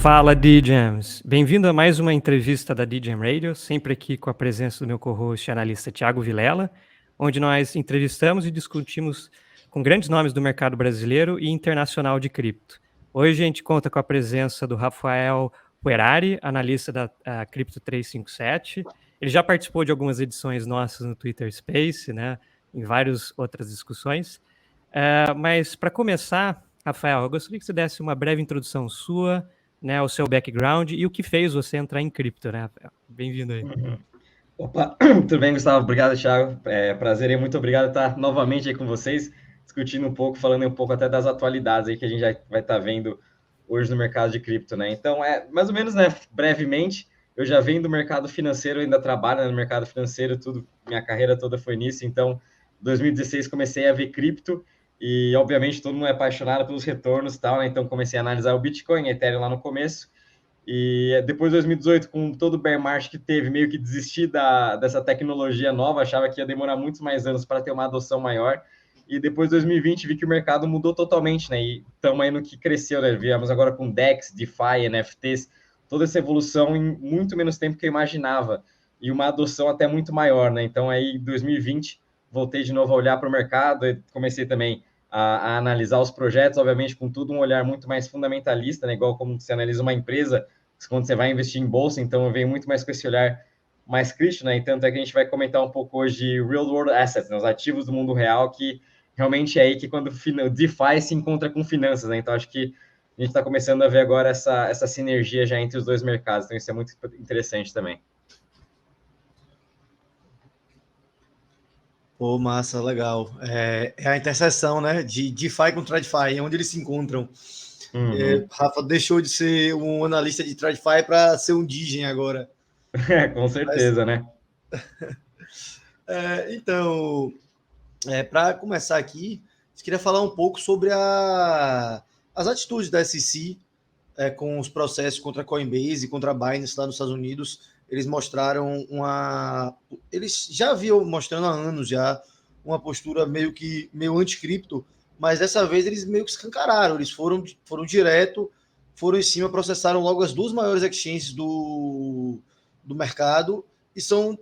Fala, DJams! Bem-vindo a mais uma entrevista da DJam Radio, sempre aqui com a presença do meu co-host e analista Thiago Vilela, onde nós entrevistamos e discutimos com grandes nomes do mercado brasileiro e internacional de cripto. Hoje a gente conta com a presença do Rafael Puerari, analista da Cripto 357. Ele já participou de algumas edições nossas no Twitter Space, né, em várias outras discussões. Mas para começar, Rafael, eu gostaria que você desse uma breve introdução sua, né, o seu background e o que fez você entrar em cripto, né, Rafael? Bem-vindo aí. Opa, tudo bem, Gustavo? Obrigado, Thiago. Prazer e muito obrigado por estar novamente aí com vocês, discutindo um pouco, falando um pouco até das atualidades aí que a gente já vai estar vendo hoje no mercado de cripto, né? Então, mais ou menos, né, brevemente, eu já venho do mercado financeiro, ainda trabalho, né, no mercado financeiro, tudo, minha carreira toda foi nisso. Então, em 2016 comecei a ver cripto e, obviamente, todo mundo é apaixonado pelos retornos e tal, né? Então, comecei a analisar o Bitcoin, Ethereum lá no começo. E depois de 2018, com todo o bear market que teve, meio que desisti dessa tecnologia nova, achava que ia demorar muitos mais anos para ter uma adoção maior. E depois de 2020, vi que o mercado mudou totalmente, né? E estamos aí no que cresceu, né? Viemos agora com DEX, DeFi, NFTs, toda essa evolução em muito menos tempo que eu imaginava. E uma adoção até muito maior, né? Então, aí, em 2020, voltei de novo a olhar para o mercado e comecei também a analisar os projetos, obviamente, com tudo um olhar muito mais fundamentalista, né? Igual como você analisa uma empresa quando você vai investir em bolsa, então eu venho muito mais com esse olhar mais crítico, né? E tanto é que a gente vai comentar um pouco hoje de real world assets, né? Os ativos do mundo real, que realmente é aí que quando o DeFi se encontra com finanças, né? Então acho que a gente está começando a ver agora essa sinergia já entre os dois mercados, então isso é muito interessante também. Pô, massa, legal. É a interseção, né, de DeFi com TradFi, é onde eles se encontram. Rafa deixou de ser um analista de TradFi para ser um Digen agora. Com certeza, né? Então, para começar aqui, eu queria falar um pouco sobre as atitudes da SEC com os processos contra a Coinbase e contra a Binance lá nos Estados Unidos. Eles mostraram eles já vinham mostrando há anos já uma postura meio anticripto, mas dessa vez eles meio que escancararam, eles foram direto, foram em cima, processaram logo as duas maiores exchanges do mercado, e são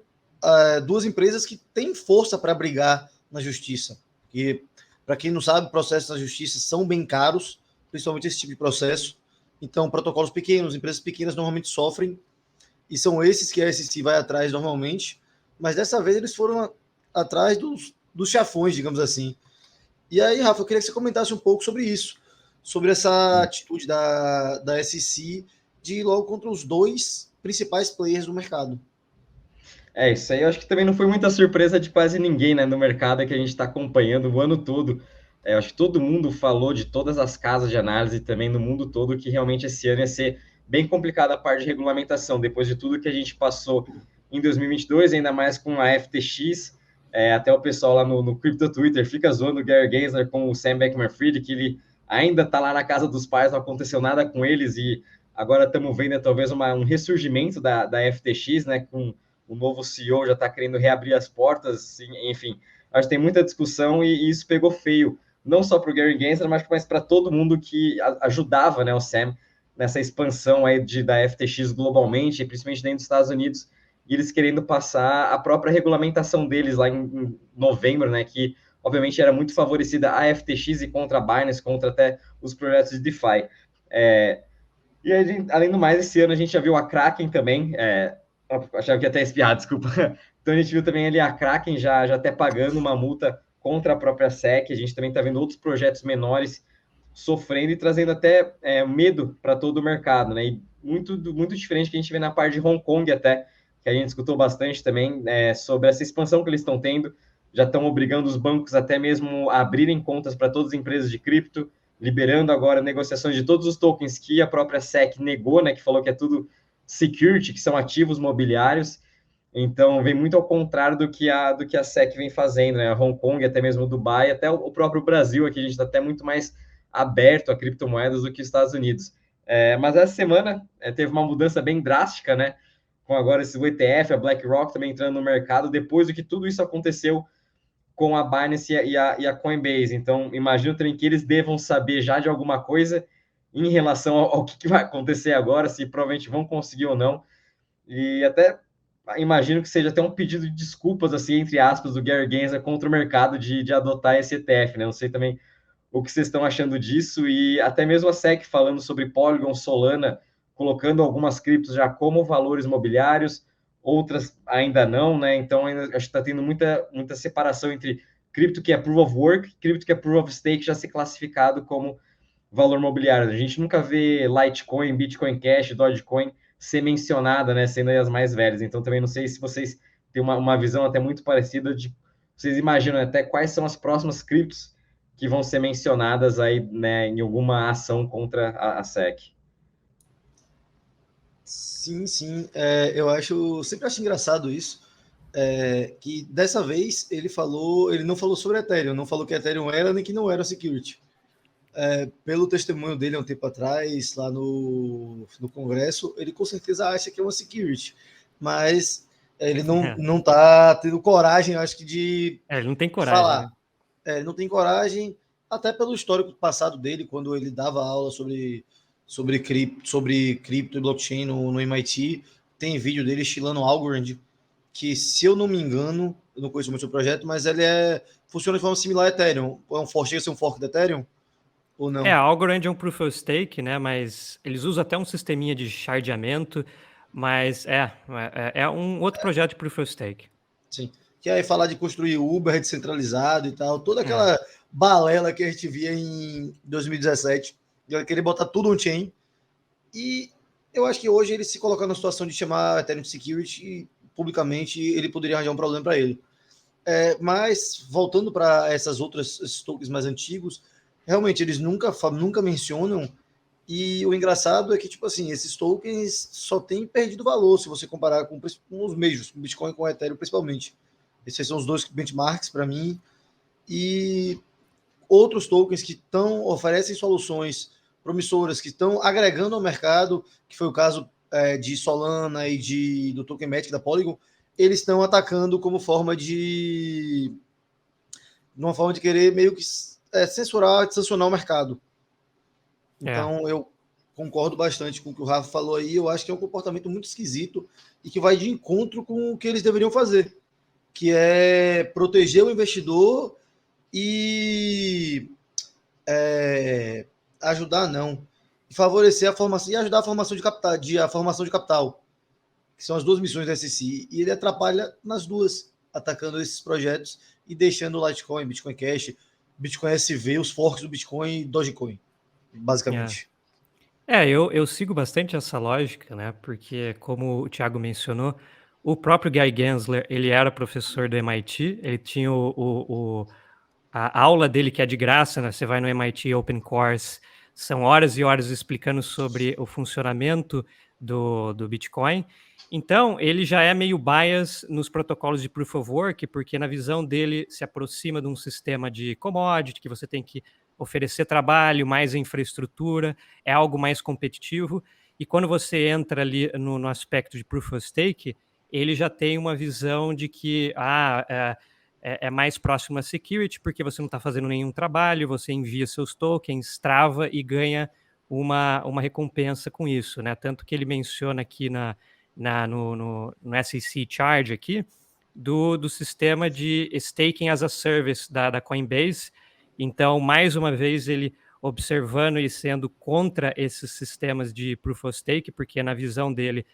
duas empresas que têm força para brigar na justiça. E, para quem não sabe, processos na justiça são bem caros, principalmente esse tipo de processo. Então, protocolos pequenos, empresas pequenas normalmente sofrem, e são esses que a SEC vai atrás normalmente, mas dessa vez eles foram atrás dos chafões, digamos assim. E aí, Rafa, eu queria que você comentasse um pouco sobre isso, sobre essa atitude da SEC de ir logo contra os dois principais players do mercado. Isso aí eu acho que também não foi muita surpresa de quase ninguém, né, no mercado que a gente está acompanhando o ano todo. Eu acho que todo mundo falou de todas as casas de análise também no mundo todo que realmente esse ano ia ser bem complicado a parte de regulamentação, depois de tudo que a gente passou em 2022, ainda mais com a FTX, até o pessoal lá no Crypto Twitter fica zoando o Gary Gensler com o Sam Bankman-Fried, que ele ainda está lá na casa dos pais, não aconteceu nada com eles, e agora estamos vendo talvez um ressurgimento da FTX, né, com o novo CEO já está querendo reabrir as portas, enfim, acho que tem muita discussão e isso pegou feio, não só para o Gary Gensler, mas para todo mundo que ajudava, né, o Sam nessa expansão aí da FTX globalmente, principalmente dentro dos Estados Unidos, e eles querendo passar a própria regulamentação deles lá em novembro, né, que obviamente era muito favorecida a FTX e contra a Binance, contra até os projetos de DeFi. E além do mais, esse ano a gente já viu a Kraken também, achava que ia até espiar, desculpa. Então a gente viu também ali a Kraken já até pagando uma multa contra a própria SEC. A gente também está vendo outros projetos menores sofrendo e trazendo até medo para todo o mercado, né? E muito diferente que a gente vê na parte de Hong Kong até, que a gente escutou bastante também sobre essa expansão que eles estão tendo. Já estão obrigando os bancos até mesmo a abrirem contas para todas as empresas de cripto, liberando agora negociações de todos os tokens que a própria SEC negou, né? Que falou que é tudo security, que são ativos mobiliários. Então, vem muito ao contrário do que a SEC vem fazendo, né? A Hong Kong, até mesmo Dubai, até o próprio Brasil, aqui a gente está até muito mais aberto a criptomoedas do que os Estados Unidos. Mas essa semana teve uma mudança bem drástica, né? Com agora esse ETF, a BlackRock também entrando no mercado, depois do que tudo isso aconteceu com a Binance e a Coinbase. Então, imagino também que eles devam saber já de alguma coisa. em relação ao que vai acontecer agora, se provavelmente vão conseguir ou não. E até imagino que seja até um pedido de desculpas, assim, entre aspas, do Gary Gensler contra o mercado de adotar esse ETF, né? Não sei também o que vocês estão achando disso, e até mesmo a SEC falando sobre Polygon, Solana, colocando algumas criptos já como valores mobiliários, outras ainda não, né? Então, ainda, acho que está tendo muita separação entre cripto que é Proof of Work, cripto que é Proof of Stake já ser classificado como valor mobiliário. A gente nunca vê Litecoin, Bitcoin Cash, Dogecoin ser mencionada, né? Sendo as mais velhas. Então, também não sei se vocês têm uma visão até muito parecida de... Vocês imaginam até quais são as próximas criptos que vão ser mencionadas aí, né, em alguma ação contra a SEC? Sim, sim. Eu sempre acho engraçado isso. Que dessa vez ele não falou sobre Ethereum, não falou que Ethereum era nem que não era security. Pelo testemunho dele há um tempo atrás, lá no Congresso, ele com certeza acha que é uma security, mas ele não tá tendo coragem, acho que, de ele não tem coragem, falar. né? Ele não tem coragem, até pelo histórico passado dele, quando ele dava aula sobre cripto e blockchain no MIT. Tem vídeo dele estilando Algorand, que, se eu não me engano, eu não conheço muito o projeto, mas ele funciona de forma similar a Ethereum. Chega a ser um fork da Ethereum ou não? A Algorand é um Proof of Stake, né? Mas eles usam até um sisteminha de chardeamento, mas é um outro projeto de Proof of Stake. Sim. Que aí falar de construir Uber descentralizado e tal, toda aquela balela que a gente via em 2017, de querer botar tudo on-chain. E eu acho que hoje ele se colocar na situação de chamar Ethereum Security publicamente, ele poderia arranjar um problema para ele. Mas, voltando para esses tokens mais antigos, realmente eles nunca mencionam. E o engraçado é que, tipo assim, esses tokens só têm perdido valor se você comparar com os meios, com Bitcoin e com Ethereum principalmente. Esses são os dois benchmarks para mim. E outros tokens que oferecem soluções promissoras, que estão agregando ao mercado, que foi o caso de Solana e do Token Matic da Polygon, eles estão atacando como forma de querer meio que censurar, sancionar o mercado. Então, eu concordo bastante com o que o Rafa falou aí. Eu acho que é um comportamento muito esquisito e que vai de encontro com o que eles deveriam fazer, que é proteger o investidor e favorecer a formação e ajudar a formação de capital, que são as duas missões da SEC. E ele atrapalha nas duas, atacando esses projetos e deixando o Litecoin, Bitcoin Cash, Bitcoin SV, os forks do Bitcoin e Dogecoin, basicamente. Eu sigo bastante essa lógica, né? Porque, como o Thiago mencionou, o próprio Guy Gensler, ele era professor do MIT, ele tinha a aula dele que é de graça, né? Você vai no MIT Open Course, são horas e horas explicando sobre o funcionamento do Bitcoin. Então, ele já é meio bias nos protocolos de Proof of Work, porque na visão dele se aproxima de um sistema de commodity, que você tem que oferecer trabalho, mais infraestrutura, é algo mais competitivo. E quando você entra ali no aspecto de Proof of Stake, ele já tem uma visão de que é mais próximo a security, porque você não está fazendo nenhum trabalho, você envia seus tokens, trava e ganha uma recompensa com isso, né? Tanto que ele menciona aqui no SEC Charge aqui, do sistema de staking as a service da Coinbase. Então, mais uma vez, ele observando e sendo contra esses sistemas de Proof of Stake, porque na visão dele,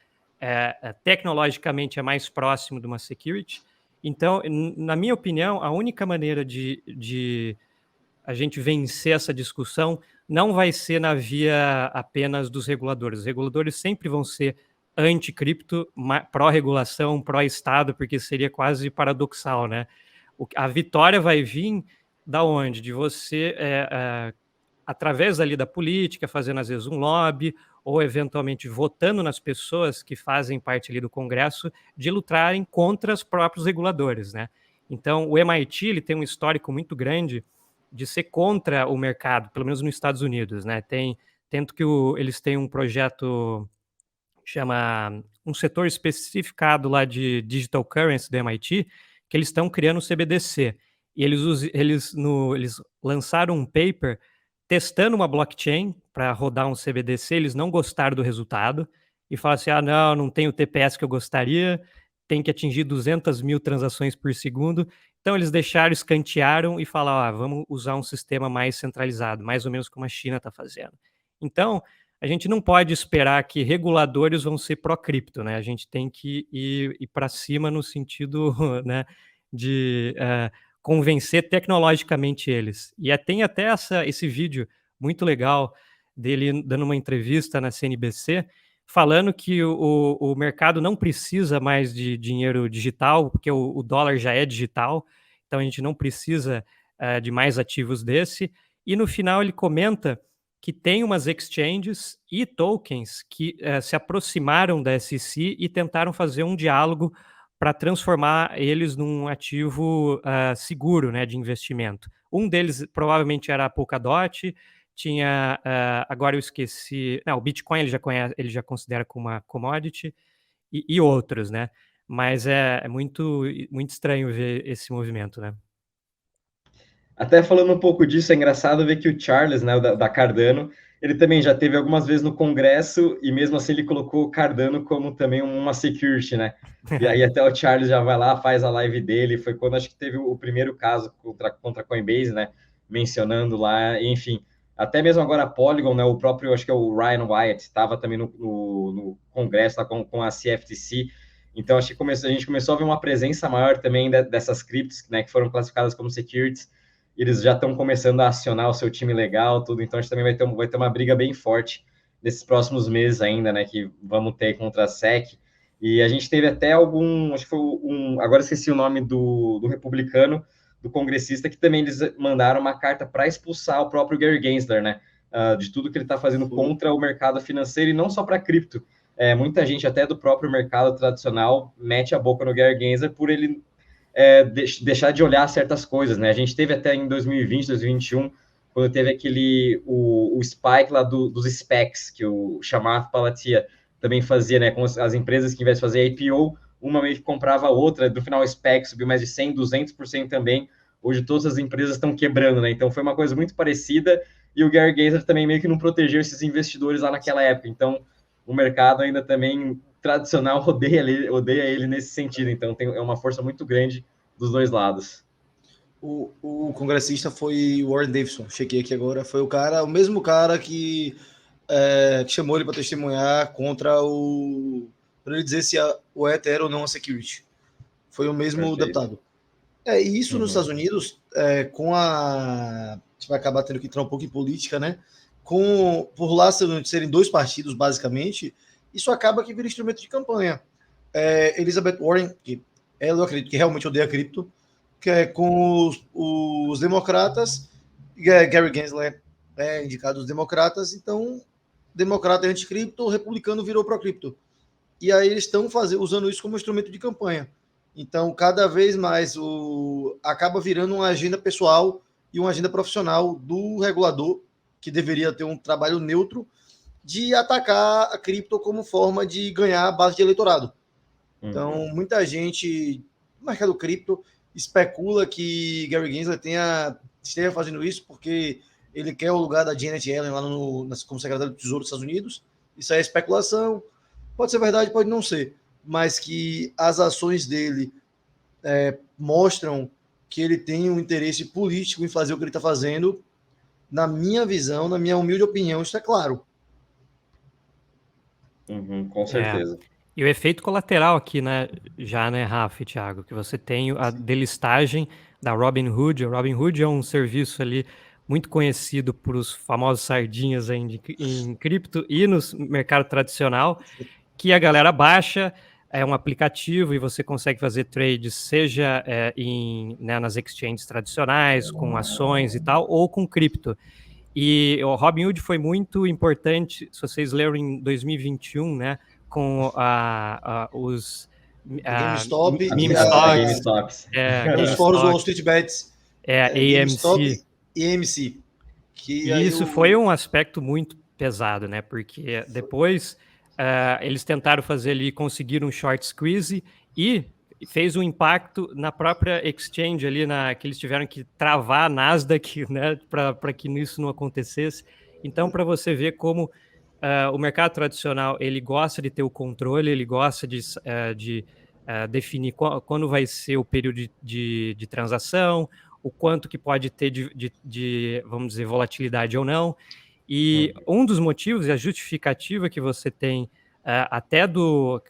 tecnologicamente é mais próximo de uma security. Então, na minha opinião, a única maneira de a gente vencer essa discussão não vai ser na via apenas dos reguladores. Os reguladores sempre vão ser anti-cripto, pró-regulação, pró-estado, porque seria quase paradoxal, né? A vitória vai vir da onde? De você, através ali da política, fazendo às vezes um lobby, ou eventualmente votando nas pessoas que fazem parte ali do Congresso, de lutarem contra os próprios reguladores, né? Então, o MIT ele tem um histórico muito grande de ser contra o mercado, pelo menos nos Estados Unidos, né? Tanto que eles têm um projeto, chama um setor especificado lá de Digital Currency do MIT, que eles estão criando o CBDC. E eles lançaram um paper testando uma blockchain para rodar um CBDC, eles não gostaram do resultado e falaram assim, não tem o TPS que eu gostaria, tem que atingir 200 mil transações por segundo. Então eles escantearam e falaram, vamos usar um sistema mais centralizado, mais ou menos como a China está fazendo. Então, a gente não pode esperar que reguladores vão ser pró-cripto, né? A gente tem que ir para cima no sentido, né, de convencer tecnologicamente eles. E tem até esse vídeo muito legal dele dando uma entrevista na CNBC, falando que o mercado não precisa mais de dinheiro digital, porque o dólar já é digital, então a gente não precisa de mais ativos desse. E no final ele comenta que tem umas exchanges e tokens que se aproximaram da SEC e tentaram fazer um diálogo para transformar eles num ativo seguro, né, de investimento. Um deles provavelmente era a Polkadot, tinha, agora eu esqueci, o Bitcoin ele já considera como uma commodity, e outros, né? Mas é muito, muito estranho ver esse movimento, né? Até falando um pouco disso, é engraçado ver que o Charles, né, da Cardano, ele também já teve algumas vezes no Congresso e mesmo assim ele colocou o Cardano como também uma security, né? E aí até o Charles já vai lá, faz a live dele, foi quando acho que teve o primeiro caso contra a Coinbase, né? Mencionando lá, enfim. Até mesmo agora a Polygon, né? O próprio, acho que é o Ryan Wyatt, estava também no Congresso lá com a CFTC. Então acho que a gente começou a ver uma presença maior também dessas criptos, né? Que foram classificadas como securities. Eles já estão começando a acionar o seu time legal, tudo, então a gente também vai ter uma briga bem forte nesses próximos meses ainda, né, que vamos ter contra a SEC, e a gente teve até acho que foi agora esqueci o nome do republicano, do congressista, que também eles mandaram uma carta para expulsar o próprio Gary Gensler, né, de tudo que ele está fazendo contra o mercado financeiro, e não só para cripto, muita gente até do próprio mercado tradicional mete a boca no Gary Gensler por ele deixar de olhar certas coisas, né? A gente teve até em 2020, 2021, quando teve o spike lá dos SPACs, que o Chamath Palihapitiya também fazia, né? Com as empresas que, ao invés de fazer IPO, uma meio que comprava a outra, no final o SPAC subiu mais de 100%, 200% também. Hoje todas as empresas estão quebrando, né? Então foi uma coisa muito parecida, e o Gary Gensler também meio que não protegeu esses investidores lá naquela época. Então o mercado ainda também tradicional odeia ele nesse sentido, então é uma força muito grande dos dois lados. O congressista foi o Warren Davidson, chequei aqui agora, foi o mesmo cara que chamou ele para testemunhar contra para ele dizer se o ETH era ou não a security. Foi o mesmo Perfeito. deputado. E isso nos Estados Unidos, a gente vai acabar tendo que entrar um pouco em política, né? Por lá serem dois partidos, basicamente, isso acaba que vira instrumento de campanha. Elizabeth Warren, que eu acredito que realmente odeia cripto, que é com os democratas, Gary Gensler é indicado os democratas, então democrata é anticripto, republicano virou pró-cripto. E aí eles estão usando isso como instrumento de campanha. Então, cada vez mais acaba virando uma agenda pessoal e uma agenda profissional do regulador, que deveria ter um trabalho neutro, de atacar a cripto como forma de ganhar a base de eleitorado. Então, muita gente no mercado cripto especula que Gary Gensler esteja fazendo isso porque ele quer o lugar da Janet Yellen lá como secretário do Tesouro dos Estados Unidos. Isso é especulação. Pode ser verdade, pode não ser. Mas que as ações dele mostram que ele tem um interesse político em fazer o que ele está fazendo. Na minha visão, na minha humilde opinião, isso é claro. Com certeza. E o efeito colateral aqui, né, Rafa e Thiago, que você tem a delistagem da Robinhood. O Robinhood é um serviço ali muito conhecido por os famosos sardinhas aí em cripto e no mercado tradicional, que a galera baixa, é um aplicativo e você consegue fazer trades, seja nas exchanges tradicionais, com ações e tal, ou com cripto. E o Robinhood foi muito importante, se vocês leram em 2021, né, com os GameStop GameStops. Os fóruns do Wall Street Bets. AMC. E AMC. E isso foi um aspecto muito pesado, né? Porque depois eles tentaram fazer ali, conseguiram um short squeeze e fez um impacto na própria exchange ali, que eles tiveram que travar a Nasdaq, né, para que isso não acontecesse. Então, para você ver como o mercado tradicional, ele gosta de ter o controle, ele gosta de definir quando vai ser o período de transação, o quanto que pode ter vamos dizer, volatilidade ou não. E um dos motivos e a justificativa que você tem, até a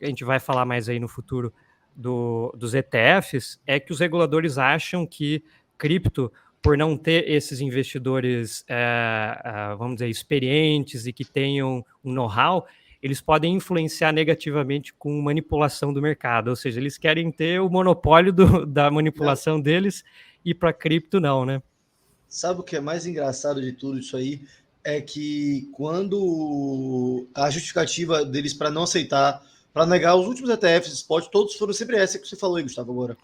gente vai falar mais aí no futuro, dos ETFs, é que os reguladores acham que cripto, por não ter esses investidores, vamos dizer, experientes e que tenham um know-how, eles podem influenciar negativamente com manipulação do mercado, ou seja, eles querem ter o monopólio da manipulação deles e para cripto não, né? Sabe o que é mais engraçado de tudo isso aí? É que quando a justificativa deles para não aceitar, para negar os últimos ETFs spot, todos foram sempre essa que você falou aí, Gustavo, agora.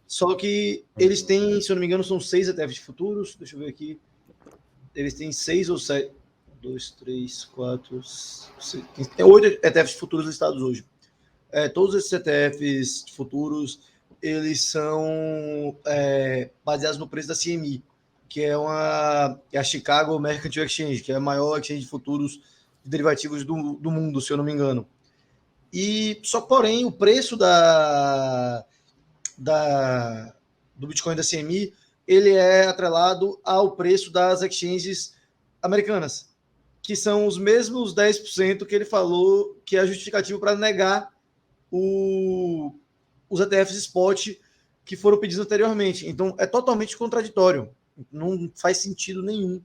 Só que eles têm, se eu não me engano, são 6 ETFs de futuros. Deixa eu ver aqui. Eles têm 6 ou 7. 2, 3, 4, 6. Tem 8 ETFs de futuros listados hoje. Todos esses ETFs de futuros, eles são baseados no preço da CME, que é a Chicago Mercantile Exchange, que é a maior exchange de futuros de derivativos do mundo, se eu não me engano. E só porém o preço do Bitcoin da CME, ele é atrelado ao preço das exchanges americanas, que são os mesmos 10% que ele falou que é a justificativa para negar os ETFs spot que foram pedidos anteriormente. Então, é totalmente contraditório. Não faz sentido nenhum,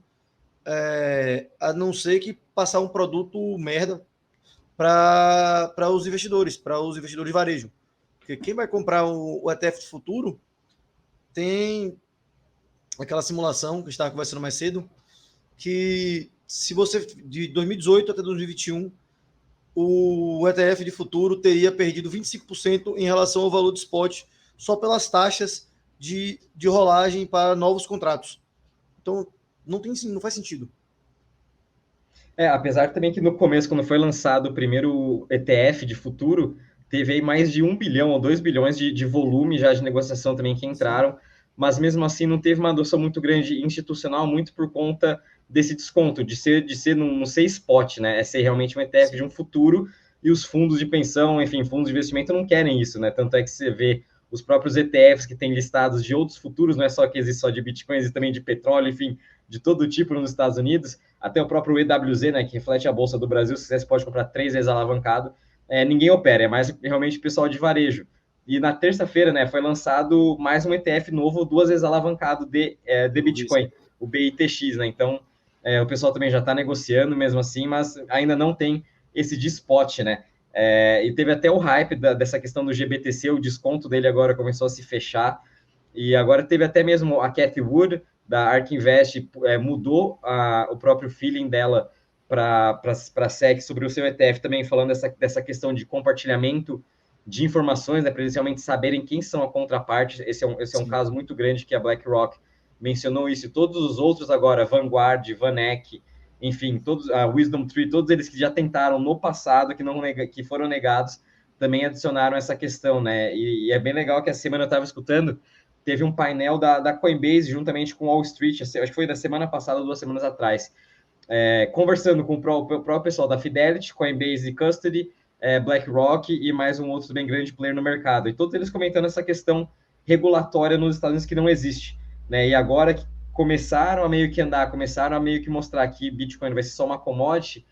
a não ser que passar um produto merda para os investidores de varejo. Porque quem vai comprar o ETF de futuro tem aquela simulação que a gente estava conversando mais cedo, que se você, de 2018 até 2021, o ETF de futuro teria perdido 25% em relação ao valor do spot, só pelas taxas de rolagem para novos contratos. Então, não faz sentido. Apesar também que no começo, quando foi lançado o primeiro ETF de futuro, teve aí mais de 1 bilhão ou 2 bilhões de volume já de negociação também que entraram, mas mesmo assim não teve uma adoção muito grande institucional, muito por conta desse desconto, de ser não ser spot, né? É ser realmente um ETF de um futuro, e os fundos de pensão, enfim, fundos de investimento não querem isso, né? Tanto é que você vê os próprios ETFs que têm listados de outros futuros, não é só que existe só de Bitcoin, existe também de petróleo, enfim, de todo tipo nos Estados Unidos, até o próprio EWZ, né, que reflete a Bolsa do Brasil, se você pode comprar 3 vezes alavancado, ninguém opera, é mais realmente pessoal de varejo. E na terça-feira, né, foi lançado mais um ETF novo, 2 vezes alavancado de Bitcoin, o BITX, né, então o pessoal também já está negociando mesmo assim, mas ainda não tem esse de spot, né. E teve até o hype dessa questão do GBTC, o desconto dele agora começou a se fechar, e agora teve até mesmo a Cathie Wood, da ARK Invest, mudou o próprio feeling dela para a SEC sobre o seu ETF, também falando dessa questão de compartilhamento de informações, né, para eles realmente saberem quem são a contraparte. Esse é um caso muito grande que a BlackRock mencionou isso, e todos os outros agora, Vanguard, VanEck, enfim, todos, a Wisdom Tree, todos eles que já tentaram no passado, que foram negados, também adicionaram essa questão, né? E é bem legal que essa semana eu estava escutando, teve um painel da Coinbase juntamente com Wall Street, acho que foi da semana passada, 2 semanas atrás, conversando com o próprio pessoal da Fidelity, Coinbase Custody, BlackRock e mais um outro bem grande player no mercado. E todos eles comentando essa questão regulatória nos Estados Unidos que não existe, né? E agora que começaram a meio que andar, começaram a meio que mostrar que Bitcoin vai ser só uma commodity,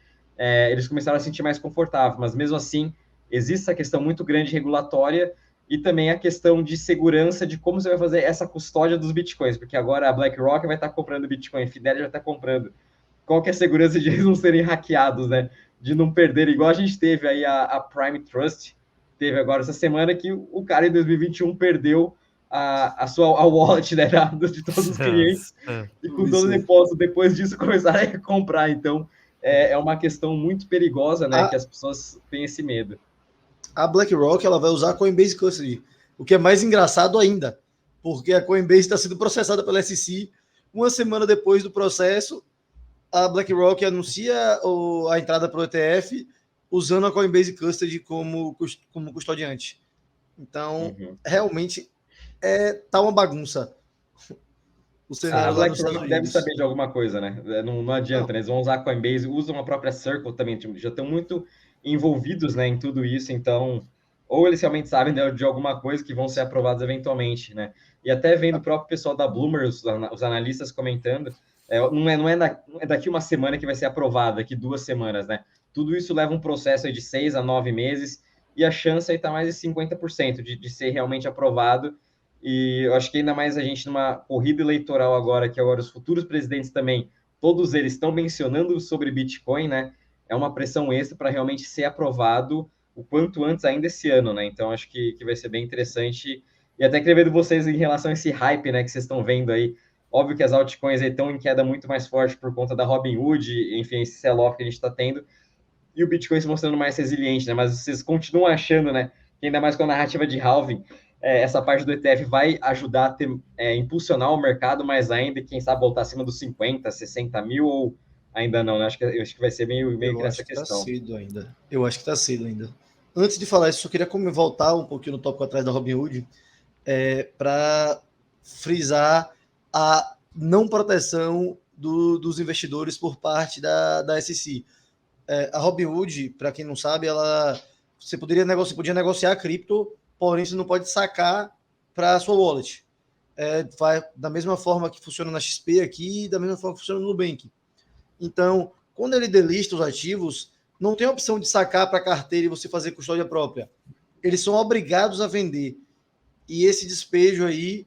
eles começaram a se sentir mais confortável, mas mesmo assim existe essa questão muito grande regulatória e também a questão de segurança de como você vai fazer essa custódia dos Bitcoins, porque agora a BlackRock vai estar comprando Bitcoin, a Fidelity vai estar comprando. Qual que é a segurança de eles não serem hackeados, né? De não perder, igual a gente teve aí a Prime Trust, teve agora essa semana que o cara em 2021 perdeu a wallet, né, de todos os clientes, e com todo o depósito, depois disso começaram a comprar. Então, é uma questão muito perigosa, né, que as pessoas têm esse medo. A BlackRock ela vai usar a Coinbase Custody, o que é mais engraçado ainda, porque a Coinbase está sendo processada pela SEC. Uma semana depois do processo, a BlackRock anuncia a entrada para o ETF usando a Coinbase Custody como custodiante. Então, realmente, tá uma bagunça o A cenário lá nos Estados BlackRock deve Unidos. saber de alguma coisa, né? Não adianta, né? Eles vão usar a Coinbase, usam a própria Circle também, já estão muito envolvidos, né, em tudo isso, então, ou eles realmente sabem de alguma coisa que vão ser aprovados eventualmente, né? E até vendo o próprio pessoal da Bloomberg, os analistas comentando, não é daqui uma semana que vai ser aprovado, daqui 2 semanas, né? Tudo isso leva um processo aí de 6 a 9 meses, e a chance aí está mais de 50% de ser realmente aprovado. E eu acho que ainda mais a gente numa corrida eleitoral agora, que agora os futuros presidentes também, todos eles estão mencionando sobre Bitcoin, né? É uma pressão extra para realmente ser aprovado o quanto antes ainda esse ano, né? Então acho que vai ser bem interessante. E até queria ver de vocês em relação a esse hype, né, que vocês estão vendo aí. Óbvio que as altcoins aí estão em queda muito mais forte por conta da Robinhood, enfim, esse sell-off que a gente está tendo, e o Bitcoin se mostrando mais resiliente, né? Mas vocês continuam achando, né, que ainda mais com a narrativa de halving, essa parte do ETF vai ajudar a ter, impulsionar o mercado mais ainda, e quem sabe voltar acima dos 50, 60 mil, ou ainda não, né? Eu acho que vai ser meio que nessa questão. Cedo ainda. Eu acho que está cedo ainda. Antes de falar isso, eu queria voltar um pouquinho no tópico atrás da Robinhood, para frisar a não proteção dos investidores por parte da SEC. A Robinhood, para quem não sabe, você podia negociar cripto, porém você não pode sacar para a sua wallet. Vai da mesma forma que funciona na XP aqui, da mesma forma que funciona no Nubank. Então, quando ele delista os ativos, não tem opção de sacar para a carteira e você fazer custódia própria. Eles são obrigados a vender. E esse despejo aí,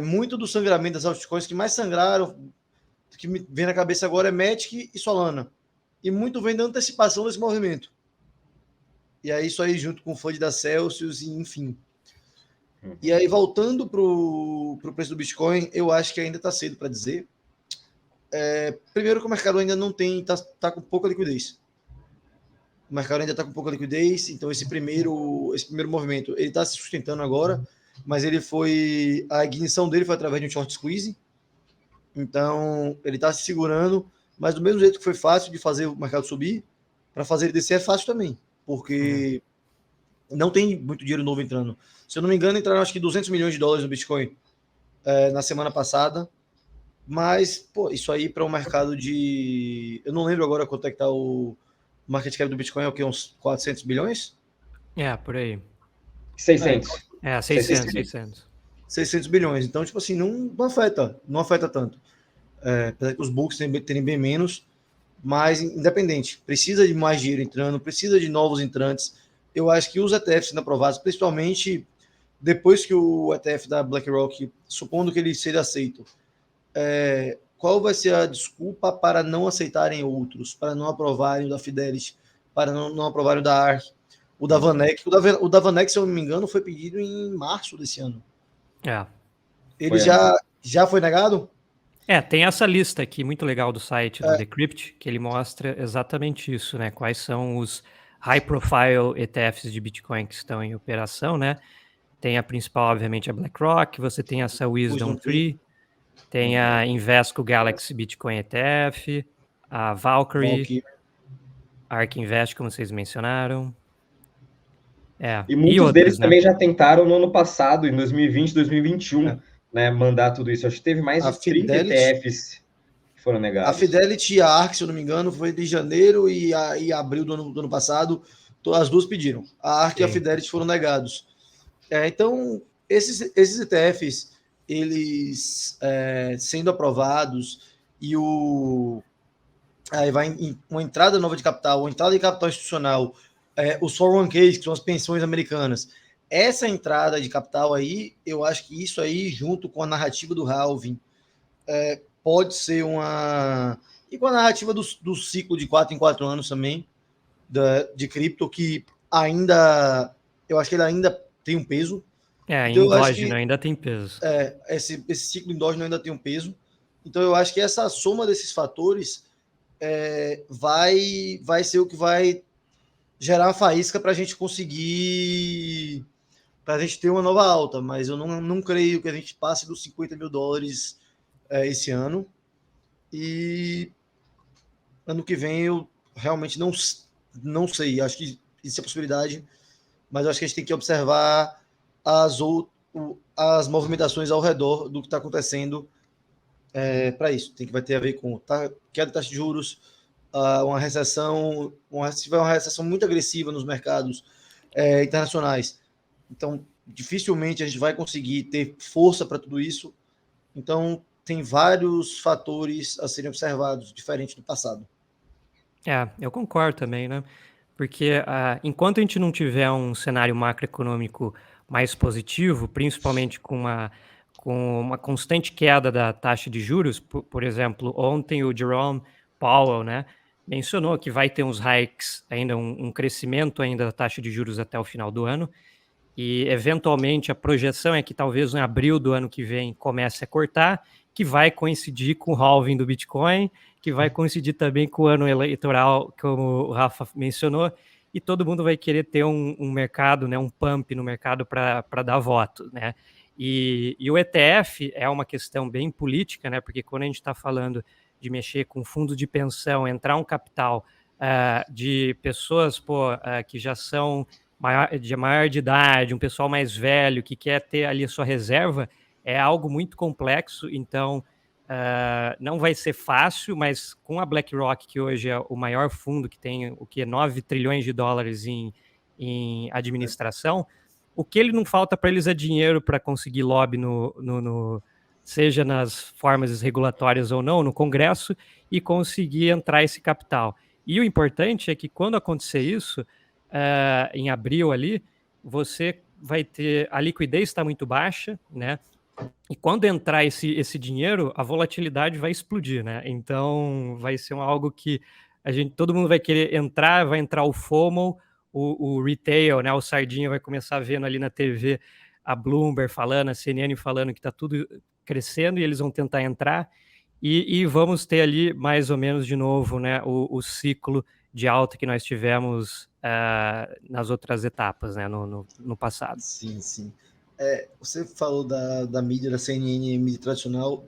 muito do sangramento das altcoins que mais sangraram, que me vem na cabeça agora é Matic e Solana. E muito vem da antecipação desse movimento. E aí isso aí junto com o FUD da Celsius, e enfim. E aí voltando para o preço do Bitcoin, eu acho que ainda está cedo para dizer. Primeiro que o mercado ainda não tem, está com pouca liquidez. O mercado ainda está com pouca liquidez, então esse primeiro movimento ele está se sustentando agora, mas a ignição dele foi através de um short squeeze. Então ele está se segurando, mas do mesmo jeito que foi fácil de fazer o mercado subir, para fazer ele descer é fácil também, porque não tem muito dinheiro novo entrando. Se eu não me engano, entraram acho que 200 milhões de dólares no Bitcoin na semana passada. Mas, pô, isso aí para um mercado de... Eu não lembro agora quanto é que tá o market cap do Bitcoin, é o quê? Uns 400 bilhões? Por aí. 600. 600 bilhões. Então, tipo assim, não afeta tanto. Apesar que os books terem bem menos, mas independente. Precisa de mais dinheiro entrando, precisa de novos entrantes. Eu acho que os ETFs sendo aprovados, principalmente depois que o ETF da BlackRock, supondo que ele seja aceito, qual vai ser a desculpa para não aceitarem outros, para não aprovarem o da Fidelity, para não aprovarem o da ARK, o da Vaneck? O da Vaneck, se eu não me engano, foi pedido em março desse ano. Ele já foi negado? Tem essa lista aqui muito legal do site do Decrypt, que ele mostra exatamente isso, né? Quais são os high profile ETFs de Bitcoin que estão em operação, né? Tem a principal, obviamente, a BlackRock, você tem essa Wisdom Tree, tem a Invesco Galaxy Bitcoin ETF, a Valkyrie, ARK Invest, como vocês mencionaram. E muitos outras, deles né? também já tentaram no ano passado, em 2020, 2021, né, mandar tudo isso. Acho que teve mais de 30 ETFs que foram negados. A Fidelity e a ARK, se eu não me engano, foi de janeiro e abril do ano passado. As duas pediram. A ARK e a Fidelity foram negados. Então, esses ETFs, eles sendo aprovados e aí vai uma entrada nova de capital, uma entrada de capital institucional, os 401ks, que são as pensões americanas. Essa entrada de capital aí, eu acho que isso aí, junto com a narrativa do halving, pode ser uma... E com a narrativa do ciclo de 4 em 4 anos também, de cripto, que ainda... Eu acho que ele ainda tem um peso. Então, endógeno ainda tem peso. Esse ciclo endógeno ainda tem um peso. Então, eu acho que essa soma desses fatores vai ser o que vai gerar uma faísca para a gente conseguir... para a gente ter uma nova alta. Mas eu não creio que a gente passe dos 50 mil dólares esse ano. E ano que vem eu realmente não sei. Acho que isso é possibilidade, mas eu acho que a gente tem que observar as movimentações ao redor do que está acontecendo para isso. Vai ter a ver com queda de taxa de juros, uma recessão, se tiver uma recessão muito agressiva nos mercados internacionais. Então, dificilmente a gente vai conseguir ter força para tudo isso. Então, tem vários fatores a serem observados, diferente do passado. Eu concordo também, né? Porque enquanto a gente não tiver um cenário macroeconômico mais positivo, principalmente com uma constante queda da taxa de juros, por exemplo, ontem o Jerome Powell, né, mencionou que vai ter uns hikes, ainda um crescimento ainda da taxa de juros até o final do ano, e eventualmente a projeção é que talvez em abril do ano que vem comece a cortar, que vai coincidir com o halving do Bitcoin, que vai coincidir também com o ano eleitoral, como o Rafa mencionou, e todo mundo vai querer ter um mercado, né, um pump no mercado para dar voto, né? E o ETF é uma questão bem política, né? Porque quando a gente está falando de mexer com fundos de pensão, entrar um capital de pessoas que já são maior de idade, um pessoal mais velho que quer ter ali a sua reserva, é algo muito complexo, então não vai ser fácil, mas com a BlackRock, que hoje é o maior fundo, que tem o que 9 trilhões de dólares em administração, o que ele não falta para eles é dinheiro para conseguir lobby seja nas formas regulatórias ou não, no Congresso, e conseguir entrar esse capital. E o importante é que quando acontecer isso, em abril ali, você vai ter, a liquidez está muito baixa, né? E quando entrar esse dinheiro, a volatilidade vai explodir, né? Então vai ser algo que todo mundo vai querer entrar, vai entrar o FOMO, o retail, né? O Sardinha vai começar vendo ali na TV a Bloomberg falando, a CNN falando que está tudo crescendo e eles vão tentar entrar. E vamos ter ali mais ou menos de novo, né? O ciclo de alta que nós tivemos nas outras etapas, né? No passado. Sim, sim. Você falou da mídia, da CNN, mídia tradicional.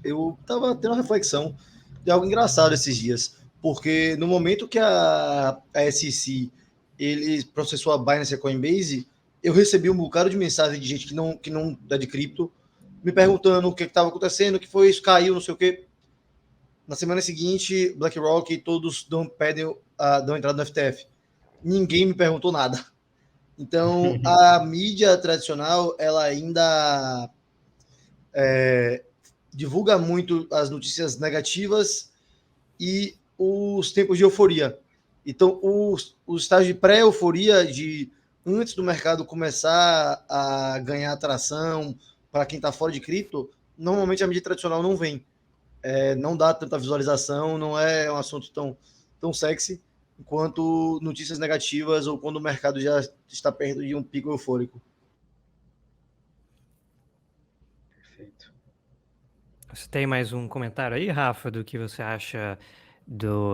Eu estava tendo uma reflexão de algo engraçado esses dias, porque no momento que a SEC ele processou a Binance e a Coinbase, eu recebi um bocado de mensagem de gente que não é de cripto, me perguntando o que estava acontecendo, o que foi isso, caiu, não sei o quê. Na semana seguinte, BlackRock e todos pedem dão entrada no FTF. Ninguém me perguntou nada. Então, a mídia tradicional, ela ainda divulga muito as notícias negativas e os tempos de euforia. Então, os estágios de pré-euforia, de antes do mercado começar a ganhar atração para quem está fora de cripto, normalmente a mídia tradicional não vem. Não dá tanta visualização, não é um assunto tão sexy enquanto notícias negativas ou quando o mercado já está perto de um pico eufórico. Perfeito. Você tem mais um comentário aí, Rafa, do que você acha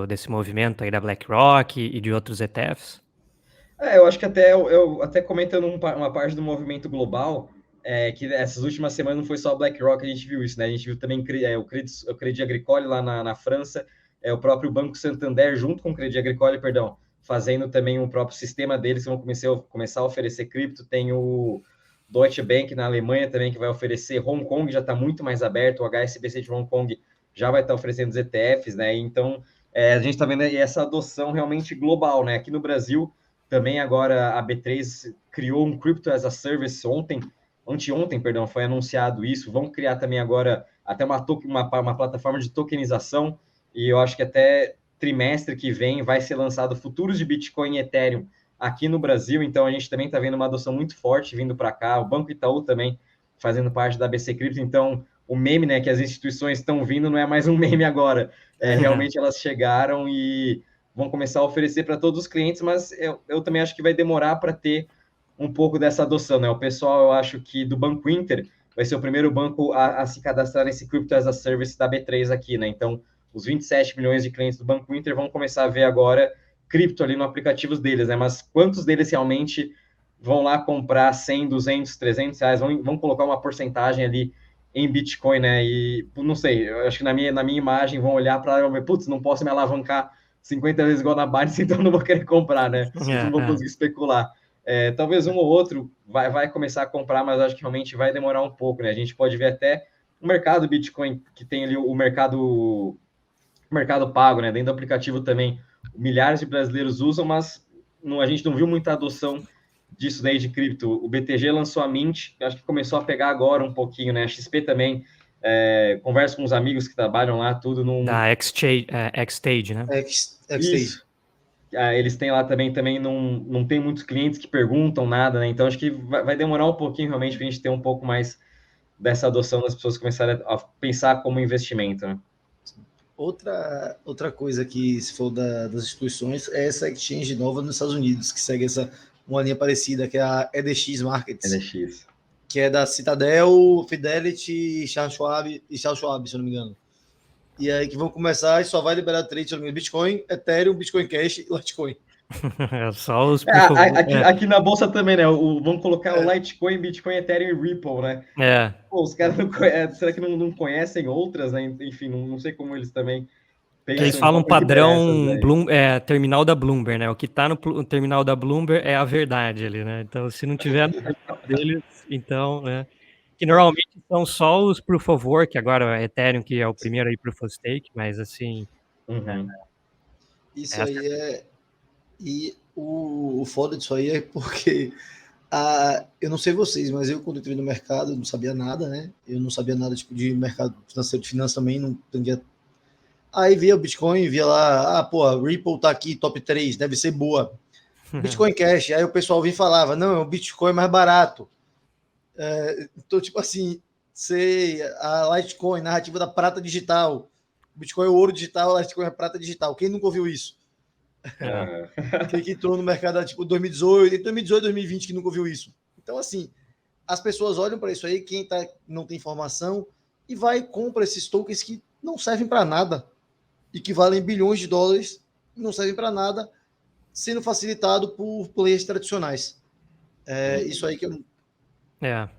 desse movimento aí da BlackRock e de outros ETFs? Eu acho que eu até comentando uma parte do movimento global, que essas últimas semanas não foi só a BlackRock, a gente viu isso, né? A gente viu também o Crédit Agricole lá na França, o próprio Banco Santander, junto com o Crédit Agricole, perdão, fazendo também um próprio sistema deles, que vão começar a oferecer cripto. Tem o Deutsche Bank na Alemanha também, que vai oferecer. Hong Kong já está muito mais aberto, o HSBC de Hong Kong já vai estar oferecendo os ETFs, né? Então, a gente está vendo essa adoção realmente global, né? Aqui no Brasil, também agora a B3 criou um Crypto as a Service anteontem, perdão, foi anunciado isso. Vão criar também agora até uma plataforma de tokenização, e eu acho que até trimestre que vem vai ser lançado futuros de Bitcoin e Ethereum aqui no Brasil. Então a gente também está vendo uma adoção muito forte vindo para cá. O Banco Itaú também fazendo parte da BC Cripto. Então o meme, né, que as instituições estão vindo não é mais um meme agora. Realmente elas chegaram e vão começar a oferecer para todos os clientes, mas eu também acho que vai demorar para ter um pouco dessa adoção, né? O pessoal, eu acho que do Banco Inter vai ser o primeiro banco a se cadastrar nesse Crypto as a Service da B3 aqui, né? Então, os 27 milhões de clientes do Banco Inter vão começar a ver agora cripto ali no aplicativo deles, né? Mas quantos deles realmente vão lá comprar 100, 200, 300 reais, vão colocar uma porcentagem ali em Bitcoin, né? E não sei, eu acho que na minha imagem vão olhar para, putz, não posso me alavancar 50 vezes igual na Binance, então não vou querer comprar, né? Não vou conseguir especular. Talvez um ou outro vai começar a comprar, mas acho que realmente vai demorar um pouco, né? A gente pode ver até o mercado Bitcoin, que tem ali o mercado pago, né? Dentro do aplicativo também, milhares de brasileiros usam, mas a gente não viu muita adoção disso daí de cripto. O BTG lançou a Mint, acho que começou a pegar agora um pouquinho, né? A XP também, converso com os amigos que trabalham lá, tudo num... Da Xstage, né? Xstage. Isso. Eles têm lá também não tem muitos clientes que perguntam nada, né? Então acho que vai demorar um pouquinho realmente para a gente ter um pouco mais dessa adoção das pessoas começarem a pensar como investimento, né? Outra coisa que se for das instituições é essa exchange nova nos Estados Unidos, que segue uma linha parecida, que é a EDX Markets. EDX. Que é da Citadel, Fidelity e Charles Schwab, se eu não me engano. E aí que vão começar e só vai liberar trade, se não me engano, Bitcoin, Ethereum, Bitcoin Cash e Litecoin. Só os... Aqui na bolsa também, né? Vamos colocar o Litecoin, Bitcoin, Ethereum e Ripple, né? Pô, os caras não conhecem, será que não conhecem outras, né? Enfim, não sei como eles também pensam. Eles falam padrão dessas, terminal da Bloomberg, né? O que tá no terminal da Bloomberg é a verdade ali, né? Então, se não tiver no terminal deles, então, né? Que normalmente são só os Proof of Work, agora Ethereum, que é o primeiro aí Proof of Stake, mas assim... Isso aí é... E o foda disso aí é porque... eu não sei vocês, mas eu quando entrei no mercado, não sabia nada, né? Eu não sabia nada tipo, de mercado financeiro, de finanças também, não entendia. Aí via o Bitcoin, via lá, pô, a Ripple tá aqui, top 3, deve ser boa. Bitcoin Cash, aí o pessoal vinha e falava, não, o Bitcoin é mais barato. Então, tipo assim, a Litecoin, narrativa da prata digital. O Bitcoin é o ouro digital, a Litecoin é a prata digital. Quem nunca ouviu isso? Quem que entrou no mercado tipo 2018, 2020 que nunca ouviu isso. Então, assim, as pessoas olham para isso aí, quem não tem informação, e vai e compra esses tokens que não servem para nada e que valem bilhões de dólares, não servem para nada, sendo facilitado por players tradicionais. Isso aí que é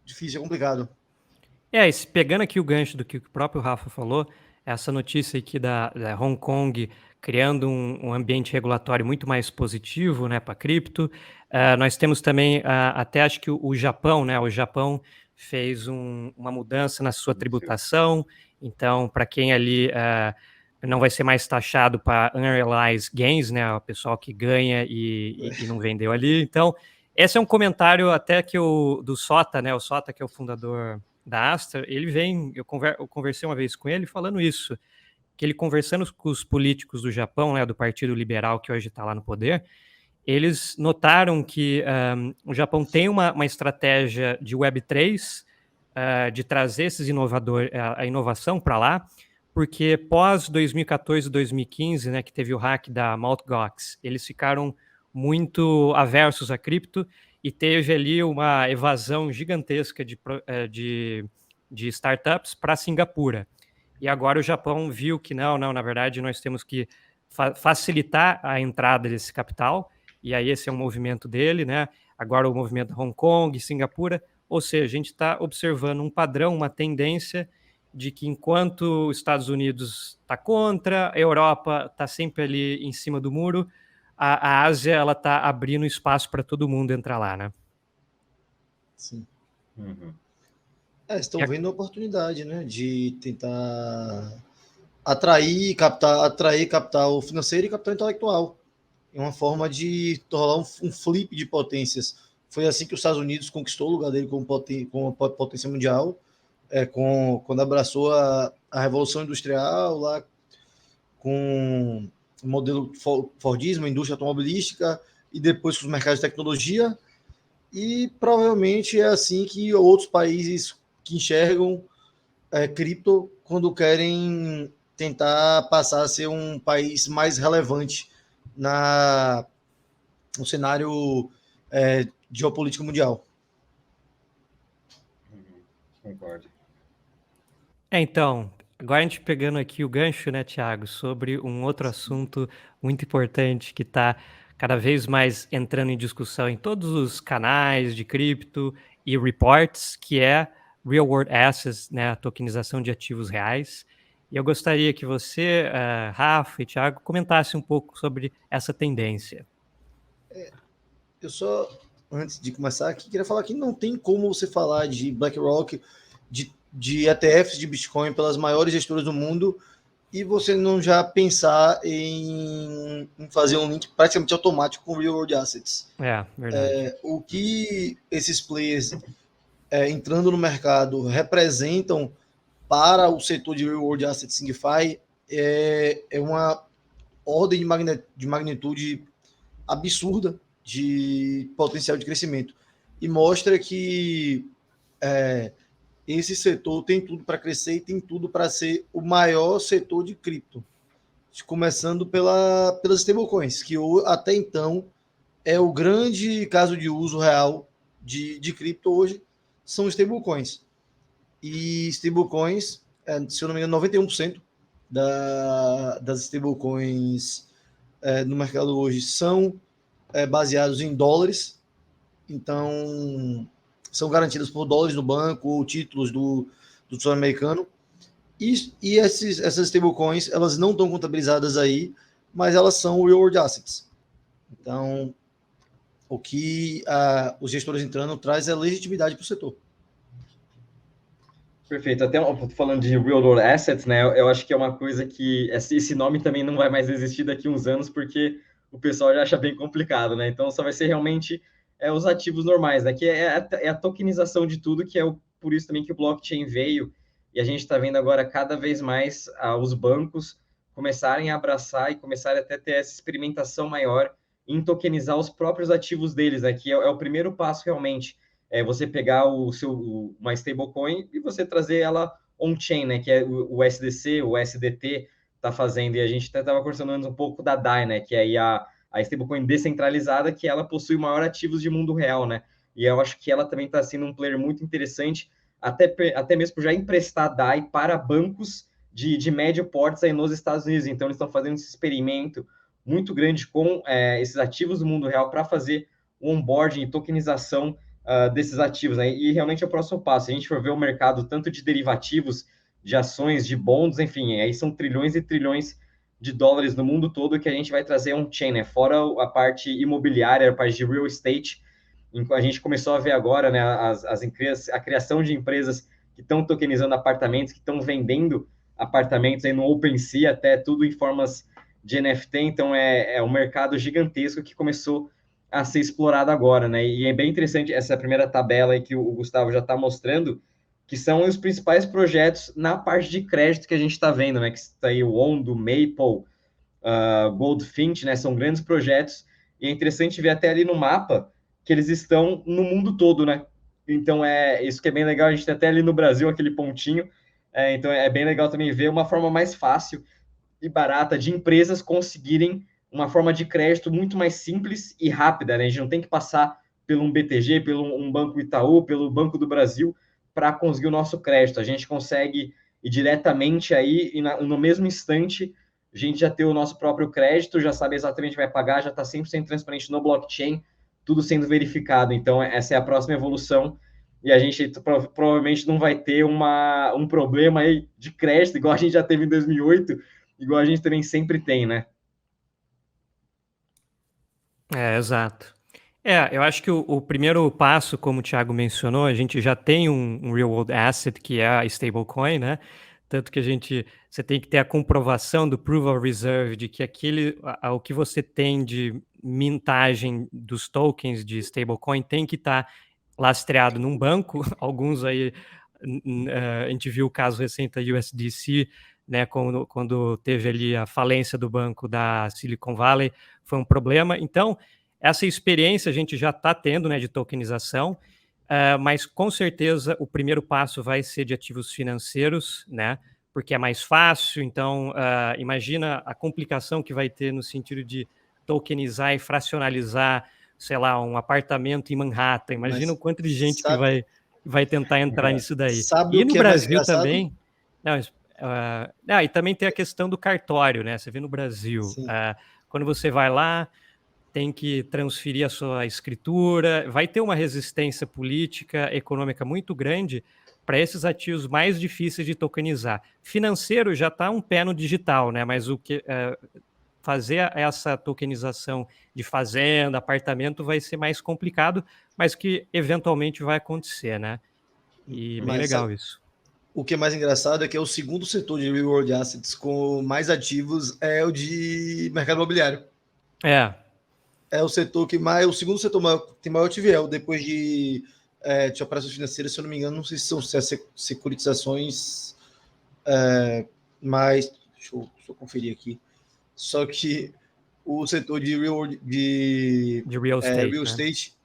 difícil, é complicado. Pegando aqui o gancho do que o próprio Rafa falou, essa notícia aqui da Hong Kong criando um ambiente regulatório muito mais positivo, né, para cripto. Nós temos também, até acho que o Japão, né, o Japão fez uma mudança na sua tributação, então para quem ali não vai ser mais taxado para unrealized gains, né, o pessoal que ganha e não vendeu ali. Então, esse é um comentário até que do Sota, né, o Sota que é o fundador da Astra, ele vem, eu conversei uma vez com ele falando isso, que ele conversando com os políticos do Japão, né, do Partido Liberal, que hoje está lá no poder, eles notaram que o Japão tem uma estratégia de Web3, de trazer esses a inovação para lá, porque pós 2014 e 2015, né, que teve o hack da Mt. Gox, eles ficaram muito aversos a cripto e teve ali uma evasão gigantesca de startups para Singapura. E agora o Japão viu que não, na verdade nós temos que facilitar a entrada desse capital, e aí esse é um movimento dele, né? Agora o movimento Hong Kong, Singapura, ou seja, a gente está observando um padrão, uma tendência de que enquanto os Estados Unidos está contra, a Europa está sempre ali em cima do muro, a Ásia ela está abrindo espaço para todo mundo entrar lá, né? Sim. Estão vendo a oportunidade, né, de tentar atrair capital financeiro e capital intelectual. É uma forma de rolar um flip de potências. Foi assim que os Estados Unidos conquistou o lugar dele como potência mundial, quando abraçou a Revolução Industrial, lá com o modelo Fordismo, a indústria automobilística, e depois com os mercados de tecnologia. E provavelmente é assim que outros países que enxergam cripto quando querem tentar passar a ser um país mais relevante no cenário geopolítico mundial. Concordo. Então, agora a gente pegando aqui o gancho, né, Thiago, sobre um outro assunto muito importante que está cada vez mais entrando em discussão em todos os canais de cripto e reports, que é Real World Assets, né, a tokenização de ativos reais. E eu gostaria que você, Rafa e Thiago, comentasse um pouco sobre essa tendência. Eu só, antes de começar aqui, queria falar que não tem como você falar de BlackRock, de ETFs de Bitcoin pelas maiores gestoras do mundo e você não já pensar em fazer um link praticamente automático com Real World Assets. Verdade. O que esses players entrando no mercado representam para o setor de Real World Assets Signify é uma ordem de magnitude absurda de potencial de crescimento e mostra que esse setor tem tudo para crescer e tem tudo para ser o maior setor de cripto, começando pelas stablecoins, que até então é o grande caso de uso real de cripto hoje, são stablecoins. E stablecoins, se eu não me engano, 91% das stablecoins no mercado hoje são baseados em dólares, então são garantidas por dólares no banco ou títulos do Tesouro Americano. E essas stablecoins, elas não estão contabilizadas aí, mas elas são real world assets. Então, o que os gestores entrando traz é legitimidade para o setor. Perfeito. Até falando de real world assets, né? Eu acho que é uma coisa que esse nome também não vai mais existir daqui a uns anos, porque o pessoal já acha bem complicado, né? Então só vai ser realmente os ativos normais, né? Que é a tokenização de tudo, que por isso também que o blockchain veio, e a gente está vendo agora cada vez mais os bancos começarem a abraçar e começarem até ter essa experimentação maior em tokenizar os próprios ativos deles, né? Que é o primeiro passo realmente. Você pegar uma stablecoin e você trazer ela on-chain, né? Que é o SDC, o SDT está fazendo. E a gente até estava conversando antes um pouco da DAI, né? Que é aí a stablecoin descentralizada, que ela possui o maior ativos de mundo real, né? E eu acho que ela também está sendo um player muito interessante, até mesmo por já emprestar DAI para bancos de médio porte aí nos Estados Unidos. Então, eles estão fazendo esse experimento muito grande com esses ativos do mundo real para fazer o onboarding e tokenização desses ativos, né? E realmente é o próximo passo. Se a gente for ver o mercado tanto de derivativos, de ações, de bonds, enfim, aí são trilhões e trilhões de dólares no mundo todo que a gente vai trazer on-chain, né? Fora a parte imobiliária, a parte de real estate. A gente começou a ver agora, né, a criação de empresas que estão tokenizando apartamentos, que estão vendendo apartamentos aí no OpenSea, até tudo em formas de NFT. Então é um mercado gigantesco que começou a ser explorado agora, né? E é bem interessante essa primeira tabela aí que o Gustavo já está mostrando, que são os principais projetos na parte de crédito que a gente está vendo, né? Que está aí o Ondo, Maple, Goldfinch, né? São grandes projetos, e é interessante ver até ali no mapa que eles estão no mundo todo, né? Então isso que é bem legal, a gente tem até ali no Brasil aquele pontinho, então é bem legal também ver uma forma mais fácil e barata de empresas conseguirem uma forma de crédito muito mais simples e rápida, né? A gente não tem que passar pelo um BTG, pelo um Banco Itaú, pelo Banco do Brasil para conseguir o nosso crédito. A gente consegue ir diretamente aí e no mesmo instante a gente já ter o nosso próprio crédito, já sabe exatamente o que vai pagar, já está 100% transparente no blockchain, tudo sendo verificado. Então essa é a próxima evolução e a gente provavelmente não vai ter um problema aí de crédito igual a gente já teve em 2008, igual a gente também sempre tem, né? Exato. Eu acho que o primeiro passo, como o Thiago mencionou, a gente já tem um real world asset, que é a stablecoin, né? Tanto que você tem que ter a comprovação do proof of reserve de que o que você tem de mintagem dos tokens de stablecoin tem que estar lastreado num banco. Alguns aí, a gente viu o caso recente da USDC, né, quando teve ali a falência do banco da Silicon Valley, foi um problema. Então, essa experiência a gente já está tendo, né, de tokenização, mas com certeza o primeiro passo vai ser de ativos financeiros, né, porque é mais fácil. Então, imagina a complicação que vai ter no sentido de tokenizar e fracionalizar, sei lá, um apartamento em Manhattan. Imagina o quanto de gente que vai tentar entrar nisso daí. Sabe e o no que é mais Brasil engraçado? também... e também tem a questão do cartório, né? Você vê no Brasil, quando você vai lá, tem que transferir a sua escritura, vai ter uma resistência política, econômica muito grande para esses ativos mais difíceis de tokenizar. Financeiro já está um pé no digital, né? Mas fazer essa tokenização de fazenda, apartamento, vai ser mais complicado, mas que eventualmente vai acontecer, né? E bem legal isso. O que é mais engraçado é que é o segundo setor de real world assets com mais ativos é o de mercado imobiliário. É o setor que mais, o segundo setor tem maior TVL, depois de operações financeiras, se eu não me engano, não sei se são securitizações, mas deixa eu conferir aqui. Só que o setor de real estate,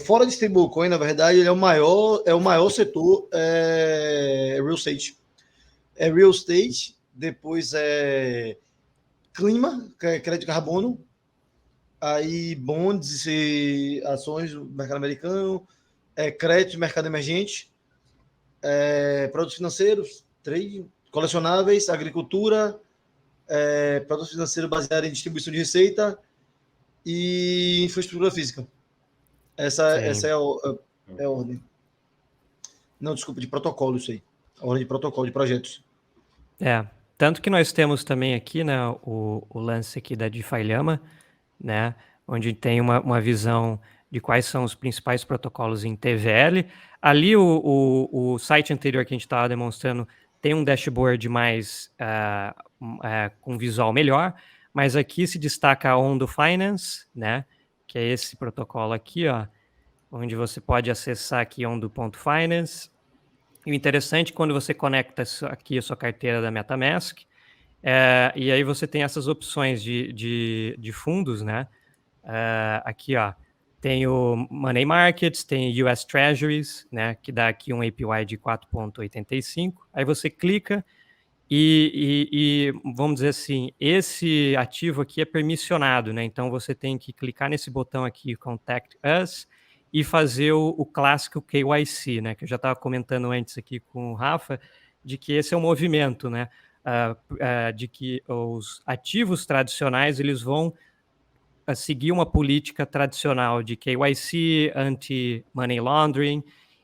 fora de stablecoin, na verdade, ele é o maior setor real estate. É real estate, depois clima, que é crédito de carbono, aí bonds e ações do mercado americano, crédito, mercado emergente, produtos financeiros, trade, colecionáveis, agricultura, produtos financeiros baseados em distribuição de receita e infraestrutura física. Essa é a ordem. Não, desculpa, de protocolo isso aí. A ordem de protocolo, de projetos. Tanto que nós temos também aqui, né, o lance aqui da DeFi Llama, né, onde tem uma visão de quais são os principais protocolos em TVL. Ali o site anterior que a gente estava demonstrando tem um dashboard mais com visual melhor, mas aqui se destaca a Ondo Finance, né, que é esse protocolo aqui, ó, onde você pode acessar aqui Ondo.finance. E o interessante, quando você conecta aqui a sua carteira da MetaMask, e aí você tem essas opções de fundos, né? Aqui, ó, tem o Money Markets, tem US Treasuries, né? Que dá aqui um APY de 4,85. Aí você clica e vamos dizer assim, esse ativo aqui é permissionado, né? Então você tem que clicar nesse botão aqui, Contact Us, e fazer o clássico KYC, né? Que eu já estava comentando antes aqui com o Rafa, de que esse é um movimento, né? De que os ativos tradicionais eles vão seguir uma política tradicional de KYC, anti-money laundering,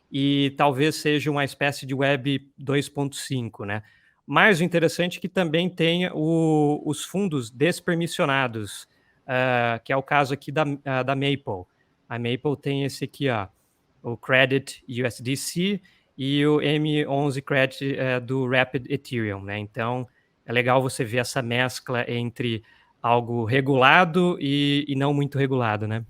e talvez seja uma espécie de Web 2.5, né? Mas o interessante é que também tem os fundos despermissionados, que é o caso aqui da Maple. A Maple tem esse aqui, ó, o Credit USDC e o M11 Credit do Rapid Ethereum, né? Então, é legal você ver essa mescla entre algo regulado e não muito regulado, né?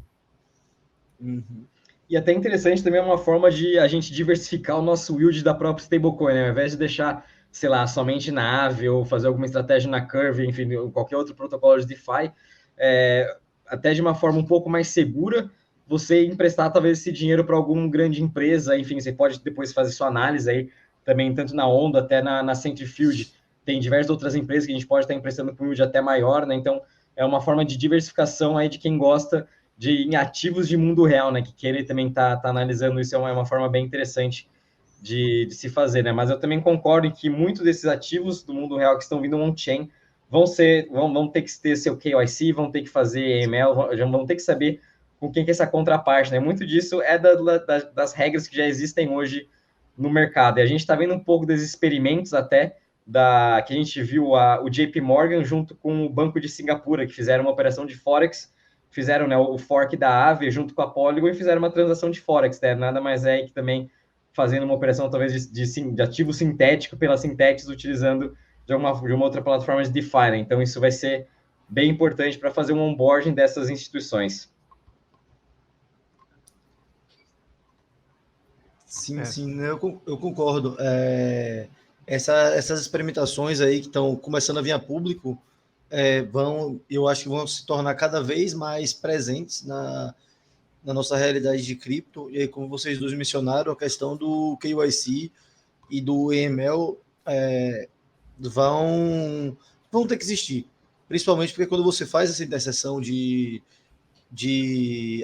Uhum. E até interessante também é uma forma de a gente diversificar o nosso yield da própria stablecoin, né? Ao invés de deixar, sei lá, somente na Aave ou fazer alguma estratégia na Curve, enfim, qualquer outro protocolo de DeFi, até de uma forma um pouco mais segura, você emprestar talvez esse dinheiro para alguma grande empresa, enfim, você pode depois fazer sua análise aí, também tanto na Ondo até na Centrifuge, tem diversas outras empresas que a gente pode estar emprestando com yield até maior, né? Então, é uma forma de diversificação aí de quem gosta em ativos de mundo real, né? Que querer também tá analisando isso, é uma forma bem interessante de se fazer, né? Mas eu também concordo em que muitos desses ativos do mundo real que estão vindo on-chain vão ter que ter seu KYC, vão ter que fazer AML, vão ter que saber com quem que é essa contraparte, né? Muito disso é das regras que já existem hoje no mercado. E a gente está vendo um pouco desses experimentos até que a gente viu o JP Morgan junto com o Banco de Singapura, que fizeram uma operação de Forex, fizeram, né, o fork da Aave junto com a Polygon e fizeram uma transação de Forex, né? Nada mais é que também fazendo uma operação talvez de ativo sintético pela Syntex, utilizando de uma outra plataforma de DeFi, né? Então isso vai ser bem importante para fazer um onboarding dessas instituições. Sim, eu concordo. Essas experimentações aí que estão começando a vir a público eu acho que vão se tornar cada vez mais presentes na nossa realidade de cripto. E aí, como vocês dois mencionaram, a questão do KYC e do EML vão ter que existir. Principalmente porque quando você faz essa interseção de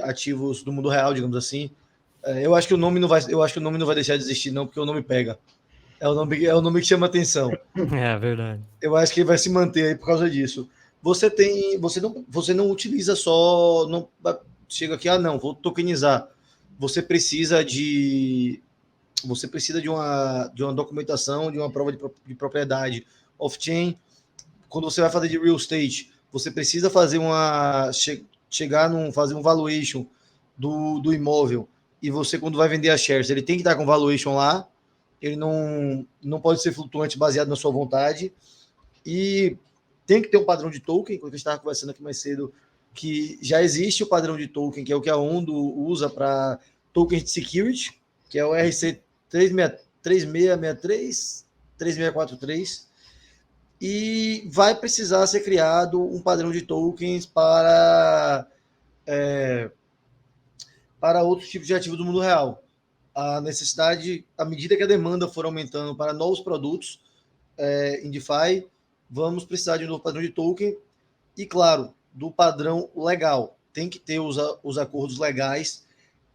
ativos do mundo real, digamos assim, eu acho que o nome não vai deixar de existir, não, porque o nome pega. É o nome que chama atenção. É verdade. Eu acho que ele vai se manter aí por causa disso. Você não utiliza só, não chega aqui, não, vou tokenizar. Você precisa de uma documentação, de uma prova de propriedade off-chain, quando você vai fazer de real estate, você precisa fazer fazer um valuation do imóvel, e você, quando vai vender a shares, ele tem que estar com valuation lá, ele não pode ser flutuante baseado na sua vontade, e tem que ter um padrão de token, como a gente estava conversando aqui mais cedo, que já existe o padrão de token, que é o que a Ondo usa para tokens de security, que é o RC 3663, 3643, e vai precisar ser criado um padrão de tokens para outros tipos de ativos do mundo real. A necessidade, à medida que a demanda for aumentando para novos produtos em DeFi, vamos precisar de um novo padrão de token e, claro, do padrão legal. Tem que ter os acordos legais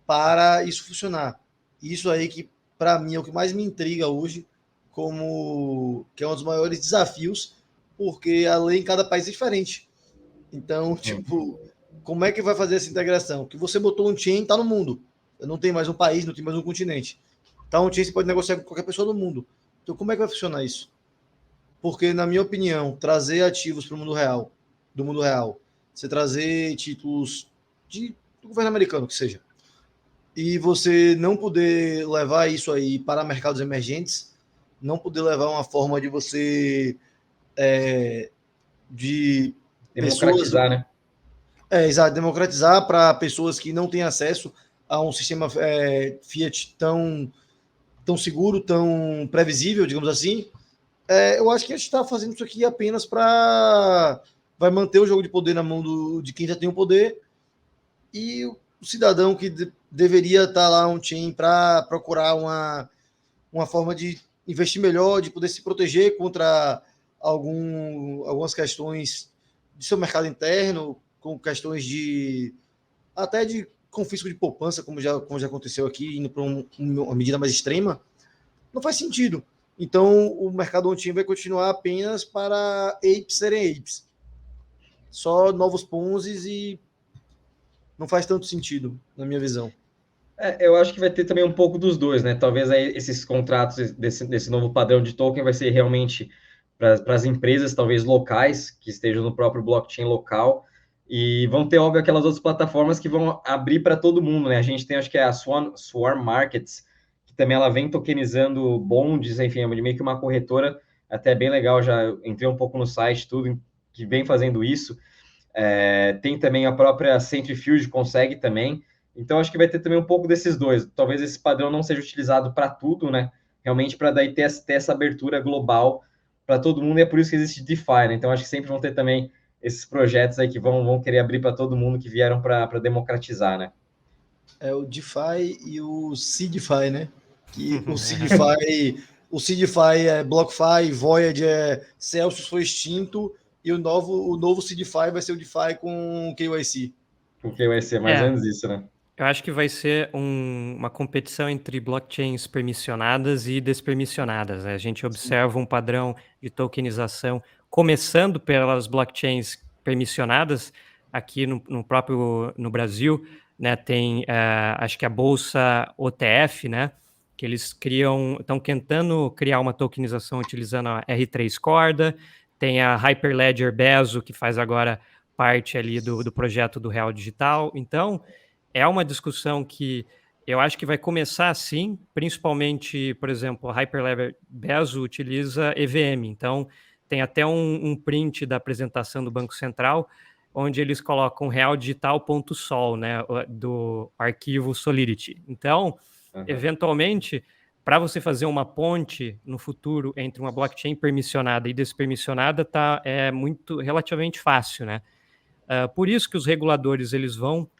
para isso funcionar. Isso aí que, para mim, é o que mais me intriga hoje, que é um dos maiores desafios, porque a lei em cada país é diferente. Então, tipo, como é que vai fazer essa integração? Que você botou um chain, tá no mundo. Não tem mais um país, não tem mais um continente. Tá um chain, você pode negociar com qualquer pessoa do mundo. Então, como é que vai funcionar isso? Porque, na minha opinião, trazer ativos para o mundo real, você trazer títulos do governo americano, que seja, e você não poder levar isso aí para mercados emergentes, não poder levar uma forma de você de democratizar, pessoas, né? Exato, democratizar para pessoas que não têm acesso a um sistema fiat tão seguro, tão previsível, digamos assim. Eu acho que a gente está fazendo isso aqui apenas para vai manter o jogo de poder na mão de quem já tem o poder, e o cidadão que deveria estar lá um chain para procurar uma forma de investir melhor, de poder se proteger contra algumas questões de seu mercado interno, com questões até de confisco de poupança, como já aconteceu aqui, indo para uma medida mais extrema, não faz sentido. Então, o mercado on-chain vai continuar apenas para apes serem apes. Só novos Ponzis, e não faz tanto sentido, na minha visão. Eu acho que vai ter também um pouco dos dois, né? Talvez aí esses contratos desse novo padrão de token vai ser realmente para as empresas, talvez locais, que estejam no próprio blockchain local, e vão ter, óbvio, aquelas outras plataformas que vão abrir para todo mundo, né? A gente tem, acho que é a Swarm Markets, que também ela vem tokenizando bonds, enfim, é meio que uma corretora, até bem legal, já entrei um pouco no site, tudo, que vem fazendo isso. Tem também a própria Centrifuge, consegue também. Então, acho que vai ter também um pouco desses dois. Talvez esse padrão não seja utilizado para tudo, né? Realmente para daí ter essa abertura global para todo mundo, e é por isso que existe DeFi, né? Então, acho que sempre vão ter também esses projetos aí que vão querer abrir para todo mundo, que vieram para democratizar, né? É o DeFi e o CeDeFi, né? Que o CeDeFi é BlockFi, Voyager, Celsius foi extinto, e o novo CeDeFi vai ser o DeFi com KYC. Porque vai ser mais ou menos isso, né? Eu acho que vai ser uma competição entre blockchains permissionadas e despermissionadas, né? A gente observa um padrão de tokenização começando pelas blockchains permissionadas. Aqui no Brasil, né, tem acho que a bolsa OTF, né, que eles estão tentando criar uma tokenização utilizando a R3 Corda. Tem a Hyperledger Bezo, que faz agora parte ali do projeto do Real Digital. Então, é uma discussão que eu acho que vai começar assim, principalmente, por exemplo, a Hyperledger Bezo utiliza EVM, então tem até um print da apresentação do Banco Central, onde eles colocam realdigital.sol, né, do arquivo Solidity. Então, eventualmente, para você fazer uma ponte no futuro entre uma blockchain permissionada e despermissionada, é relativamente fácil, né? Por isso que os reguladores eles vão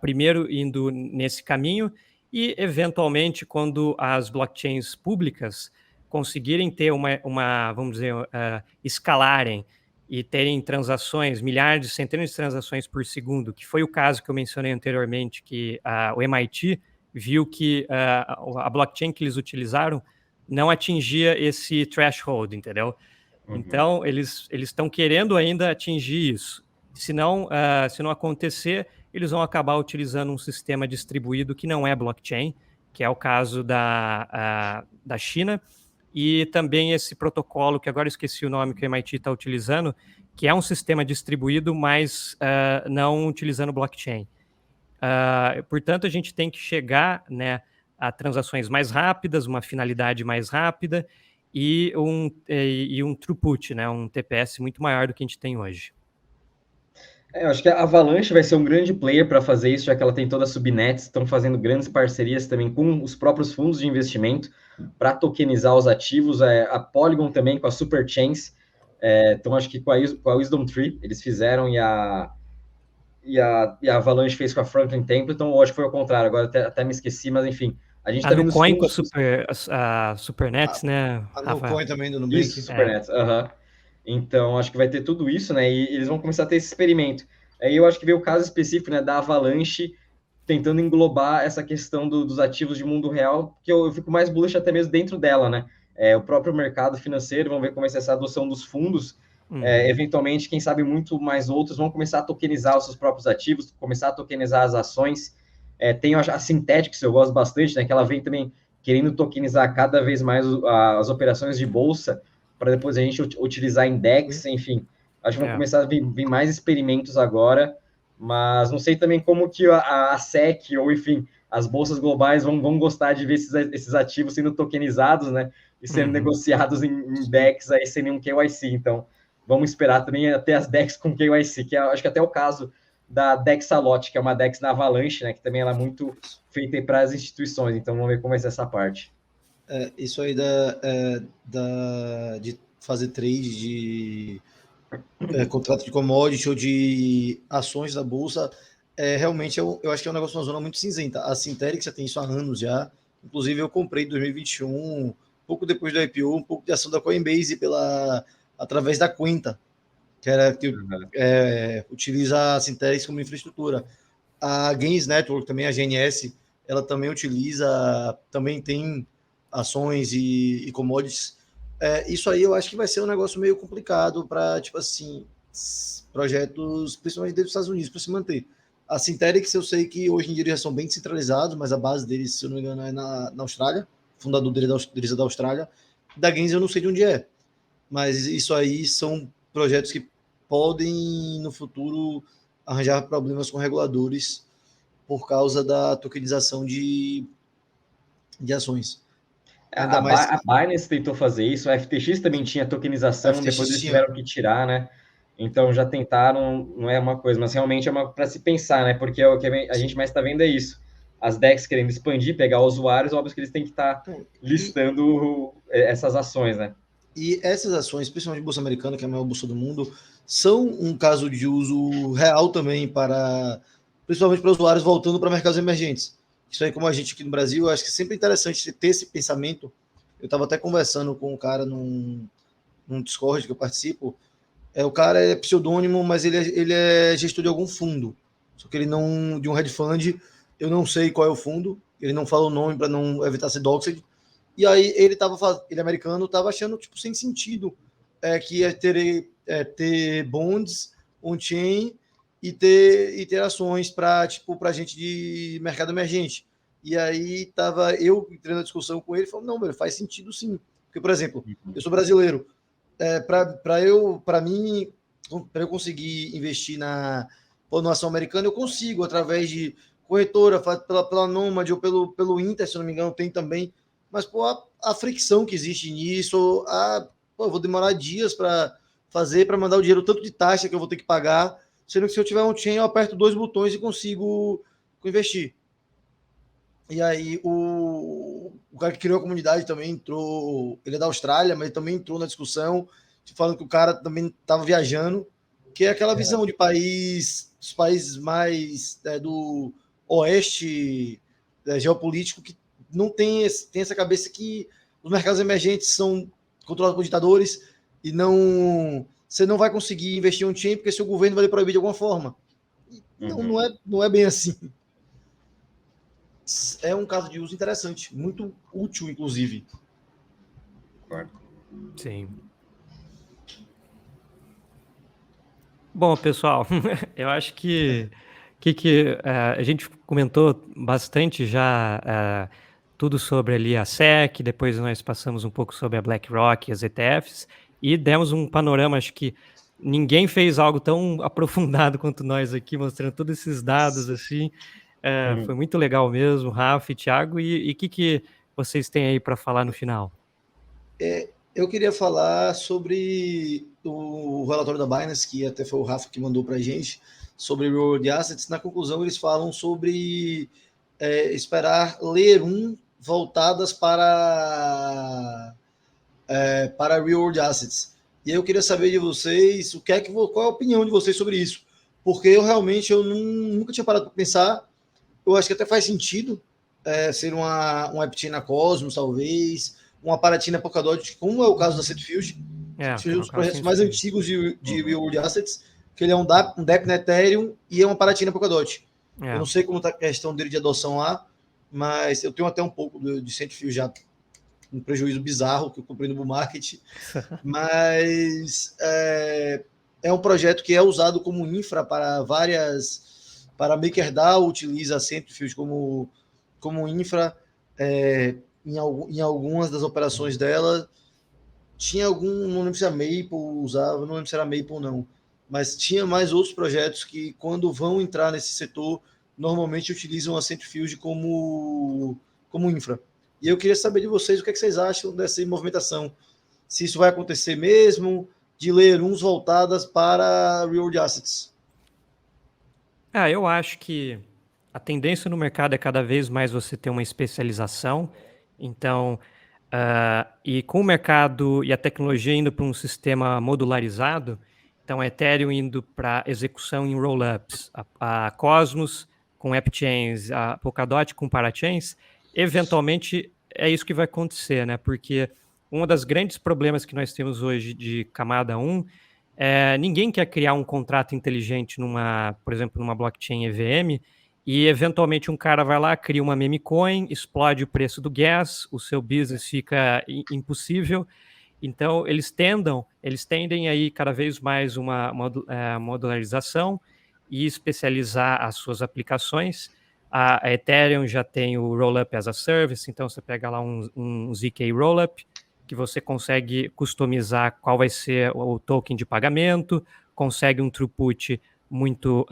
primeiro indo nesse caminho, e eventualmente quando as blockchains públicas conseguirem ter vamos dizer, escalarem e terem transações, milhares, centenas de transações por segundo, que foi o caso que eu mencionei anteriormente, que o MIT viu que a blockchain que eles utilizaram não atingia esse threshold, entendeu? Então, eles estão querendo ainda atingir isso. Se não acontecer, eles vão acabar utilizando um sistema distribuído que não é blockchain, que é o caso da China, e também esse protocolo, que agora eu esqueci o nome que o MIT está utilizando, que é um sistema distribuído, mas não utilizando blockchain. Portanto, a gente tem que chegar, né, a transações mais rápidas, uma finalidade mais rápida e um throughput, né, um TPS muito maior do que a gente tem hoje. Eu acho que a Avalanche vai ser um grande player para fazer isso, já que ela tem todas as subnets, estão fazendo grandes parcerias também com os próprios fundos de investimento para tokenizar os ativos, a Polygon também com a Superchains, então acho que com a Wisdom Tree eles fizeram e a Avalanche fez com a Franklin Templeton, ou acho que foi ao contrário, agora até me esqueci, mas enfim, a gente está vendo os Nucoin fundos... com a Supernets, né? A Nucoin também do Nubank. Isso, Supernets, Então, acho que vai ter tudo isso, né? E eles vão começar a ter esse experimento. Aí eu acho que veio o caso específico, né, da Avalanche tentando englobar essa questão dos ativos de mundo real, que eu fico mais bullish até mesmo dentro dela, né? O próprio mercado financeiro, vamos ver como vai ser essa adoção dos fundos. Eventualmente, quem sabe muito mais outros vão começar a tokenizar os seus próprios ativos, começar a tokenizar as ações. Tem a Synthetics, eu gosto bastante, né? Que ela vem também querendo tokenizar cada vez mais as operações de bolsa, para depois a gente utilizar index, enfim. Acho que vão começar a vir mais experimentos agora, mas não sei também como que a SEC, ou enfim, as bolsas globais vão gostar de ver esses ativos sendo tokenizados, né? E sendo negociados em DEX aí sem nenhum KYC. Então, vamos esperar também até as DEX com KYC, que acho que até o caso da Dexalot, que é uma DEX na Avalanche, né? Que também ela é muito feita para as instituições. Então, vamos ver como vai ser essa parte. Isso aí de fazer trade de contrato de commodity ou de ações da bolsa, realmente eu acho que é um negócio, uma zona muito cinzenta. A Synthetic já tem isso há anos já. Inclusive, eu comprei em 2021, pouco depois do IPO, um pouco de ação da Coinbase através da Quinta, que utiliza a Synthetic como infraestrutura. A Gains Network também, a GNS, ela também utiliza, também tem ações e commodities. Isso aí eu acho que vai ser um negócio meio complicado para, tipo assim, projetos, principalmente dentro dos Estados Unidos, para se manter. A Synthetics, eu sei que hoje em dia eles são bem descentralizados, mas a base deles, se eu não me engano, é na Austrália. O fundador deles é da Austrália. Da Gains eu não sei de onde é. Mas isso aí são projetos que podem, no futuro, arranjar problemas com reguladores por causa da tokenização de ações. A Binance tentou fazer isso, a FTX também tinha tokenização, depois eles tiveram que tirar, né? Então já tentaram, não é uma coisa, mas realmente é uma para se pensar, né? Porque o que a gente mais está vendo é isso. As DEX querendo expandir, pegar usuários, óbvio que eles têm que estar listando essas ações, né? E essas ações, principalmente a Bolsa Americana, que é a maior bolsa do mundo, são um caso de uso real também principalmente para usuários voltando para mercados emergentes. Isso aí, como a gente aqui no Brasil, eu acho que é sempre interessante ter esse pensamento. Eu estava até conversando com um cara num Discord que eu participo. O cara é pseudônimo, mas ele é gestor de algum fundo. Só que ele não, de um hedge fund, eu não sei qual é o fundo, ele não fala o nome para não evitar ser doxed. E aí ele americano, estava achando tipo sem sentido que ia ter bonds on-chain e ter ações para gente de mercado emergente. E aí eu entrando na discussão com ele, falando, não, velho, faz sentido sim. Porque, por exemplo, eu sou brasileiro. Para eu conseguir investir na ação americana, eu consigo, através de corretora, pela Nomad ou pelo Inter, se não me engano, tem também. Mas, a fricção que existe nisso, eu vou demorar dias para mandar o dinheiro, tanto de taxa que eu vou ter que pagar, sendo que se eu tiver um chain, eu aperto 2 botões e consigo investir. E aí o cara que criou a comunidade também entrou, ele é da Austrália, mas ele também entrou na discussão, falando que o cara também estava viajando, que é aquela visão de os países mais do oeste geopolítico, que não tem essa cabeça que os mercados emergentes são controlados por ditadores e você não vai conseguir investir em um chain porque seu governo vai lhe proibir de alguma forma. Então, não é bem assim. É um caso de uso interessante, muito útil, inclusive. Sim. Bom, pessoal, eu acho que a gente comentou bastante já tudo sobre ali a SEC, depois nós passamos um pouco sobre a BlackRock e as ETFs, e demos um panorama, acho que ninguém fez algo tão aprofundado quanto nós aqui, mostrando todos esses dados, assim, foi muito legal mesmo, Rafa e Thiago, e o que vocês têm aí para falar no final? Eu queria falar sobre o relatório da Binance, que até foi o Rafa que mandou para a gente, sobre Reward Assets. Na conclusão, eles falam sobre esperar Layer 1 voltadas para Reward Assets. E aí eu queria saber de vocês qual é a opinião de vocês sobre isso. Porque eu nunca tinha parado para pensar. Eu acho que até faz sentido ser uma AppChain na Cosmos, talvez, uma Paraty na Polkadot, como é o caso da Centrifuge. Centrifuge é um dos projetos mais antigos de Reward Assets, que ele é um DApp na Ethereum e é uma Paraty na Polkadot. Eu não sei como está a questão dele de adoção lá, mas eu tenho até um pouco de Centrifuge já, um prejuízo bizarro que eu comprei no bull market, mas é um projeto que é usado como infra para MakerDAO, utiliza a Centrifuge como infra em algumas das operações dela. Tinha não lembro se a Maple usava, não lembro se era a Maple ou não, mas tinha mais outros projetos que, quando vão entrar nesse setor, normalmente utilizam a Centrifuge como infra. E eu queria saber de vocês o que vocês acham dessa movimentação. Se isso vai acontecer mesmo, de Layer 1 voltadas para Reward Assets. Eu acho que a tendência no mercado é cada vez mais você ter uma especialização. Então, e com o mercado e a tecnologia indo para um sistema modularizado, então a Ethereum indo para execução em rollups, a Cosmos com AppChains, a Polkadot com Parachains, eventualmente é isso que vai acontecer, né? Porque um dos grandes problemas que nós temos hoje de camada 1 ninguém quer criar um contrato inteligente por exemplo, numa blockchain EVM, e eventualmente um cara vai lá, cria uma meme coin, explode o preço do gas, o seu business fica impossível. Então, eles tendem aí cada vez mais uma modularização e especializar as suas aplicações. A Ethereum já tem o Rollup as a Service, então você pega lá um ZK Rollup, que você consegue customizar qual vai ser o token de pagamento, consegue um throughput muito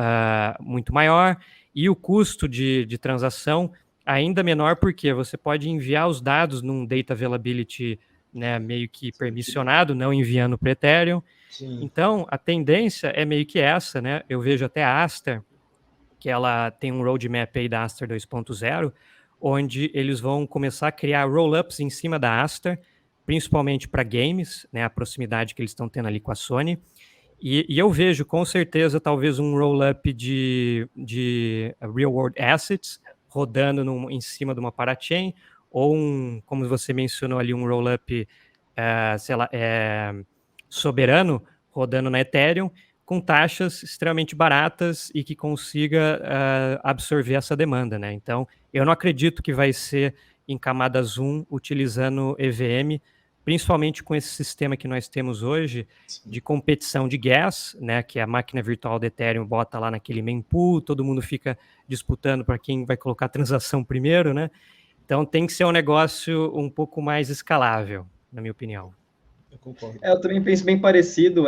maior, e o custo de transação ainda menor, porque você pode enviar os dados num data availability, né, meio que permissionado, não enviando para o Ethereum. Sim. Então, a tendência é meio que essa, né? Eu vejo até a Aster, que ela tem um roadmap aí da Aster 2.0, onde eles vão começar a criar roll-ups em cima da Aster, principalmente para games, né, a proximidade que eles estão tendo ali com a Sony. E eu vejo, com certeza, talvez um roll-up de real-world assets rodando em cima de uma parachain, ou como você mencionou ali, um roll-up, soberano rodando na Ethereum, com taxas extremamente baratas e que consiga absorver essa demanda, né? Então, eu não acredito que vai ser em camadas 1 utilizando EVM, principalmente com esse sistema que nós temos hoje de competição de gas, né, que a máquina virtual do Ethereum bota lá naquele mempool, todo mundo fica disputando para quem vai colocar a transação primeiro, né? Então tem que ser um negócio um pouco mais escalável, na minha opinião. Eu concordo. Eu também penso bem parecido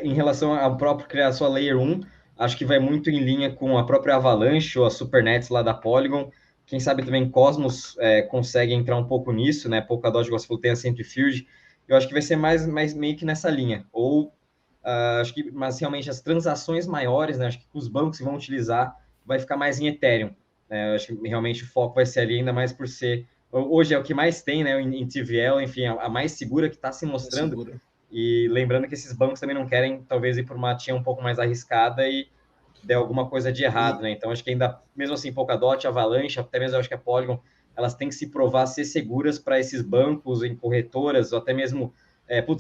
em relação ao próprio criar sua Layer 1, acho que vai muito em linha com a própria Avalanche ou a Supernets lá da Polygon. Quem sabe também Cosmos consegue entrar um pouco nisso, né? Polkadot, você falou, tem a Centrifuge. Eu acho que vai ser mais meio que nessa linha. Ou, mas realmente as transações maiores, né? Acho que os bancos que vão utilizar vai ficar mais em Ethereum. Eu acho que realmente o foco vai ser ali, ainda mais por ser... Hoje é o que mais tem, né? Em TVL, enfim, a mais segura que está se mostrando. E lembrando que esses bancos também não querem, talvez, ir por uma TIA um pouco mais arriscada e der alguma coisa de errado, né? Então, acho que ainda, mesmo assim, Polkadot, Avalanche, até mesmo eu acho que a Polygon, elas têm que se provar ser seguras para esses bancos, em corretoras, ou até mesmo,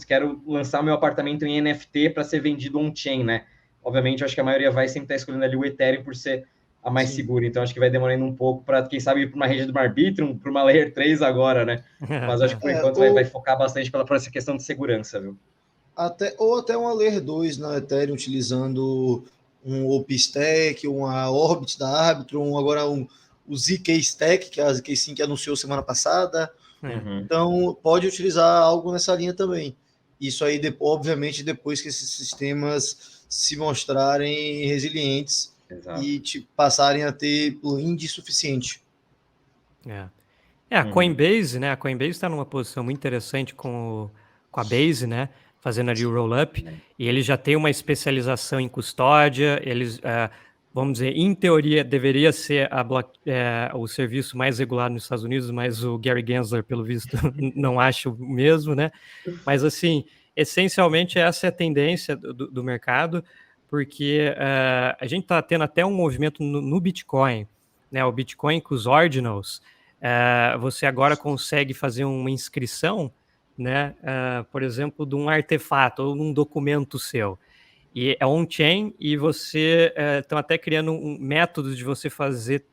quero lançar o meu apartamento em NFT para ser vendido on-chain, né? Obviamente, eu acho que a maioria vai sempre estar escolhendo ali o Ethereum por ser a mais segura. Então, acho que vai demorando um pouco para, quem sabe, ir para uma rede do Arbitrum, para uma Layer 3 agora, né? Mas acho que, por enquanto, vai focar bastante por essa questão de segurança, viu? Até uma Layer 2 na Ethereum, utilizando um OpenStack, uma Orbit da Arbitrum, agora o ZK Stack, que a ZK Sync anunciou semana passada. Uhum. Então, pode utilizar algo nessa linha também. Isso aí, obviamente, depois que esses sistemas se mostrarem resilientes e passarem a ter plugin suficiente. A Coinbase, né? A Coinbase está numa posição muito interessante com a Base, né? Fazendo ali o roll-up, e ele já tem uma especialização em custódia. Eles, vamos dizer, em teoria, deveria ser o serviço mais regulado nos Estados Unidos, mas o Gary Gensler, pelo visto, não acha o mesmo, né? Mas, assim, essencialmente essa é a tendência do mercado, porque a gente está tendo até um movimento no Bitcoin, né? O Bitcoin com os ordinals, você agora consegue fazer uma inscrição, né? Por exemplo, de um artefato ou um documento seu. E é on-chain, e você estão até criando métodos de você fazer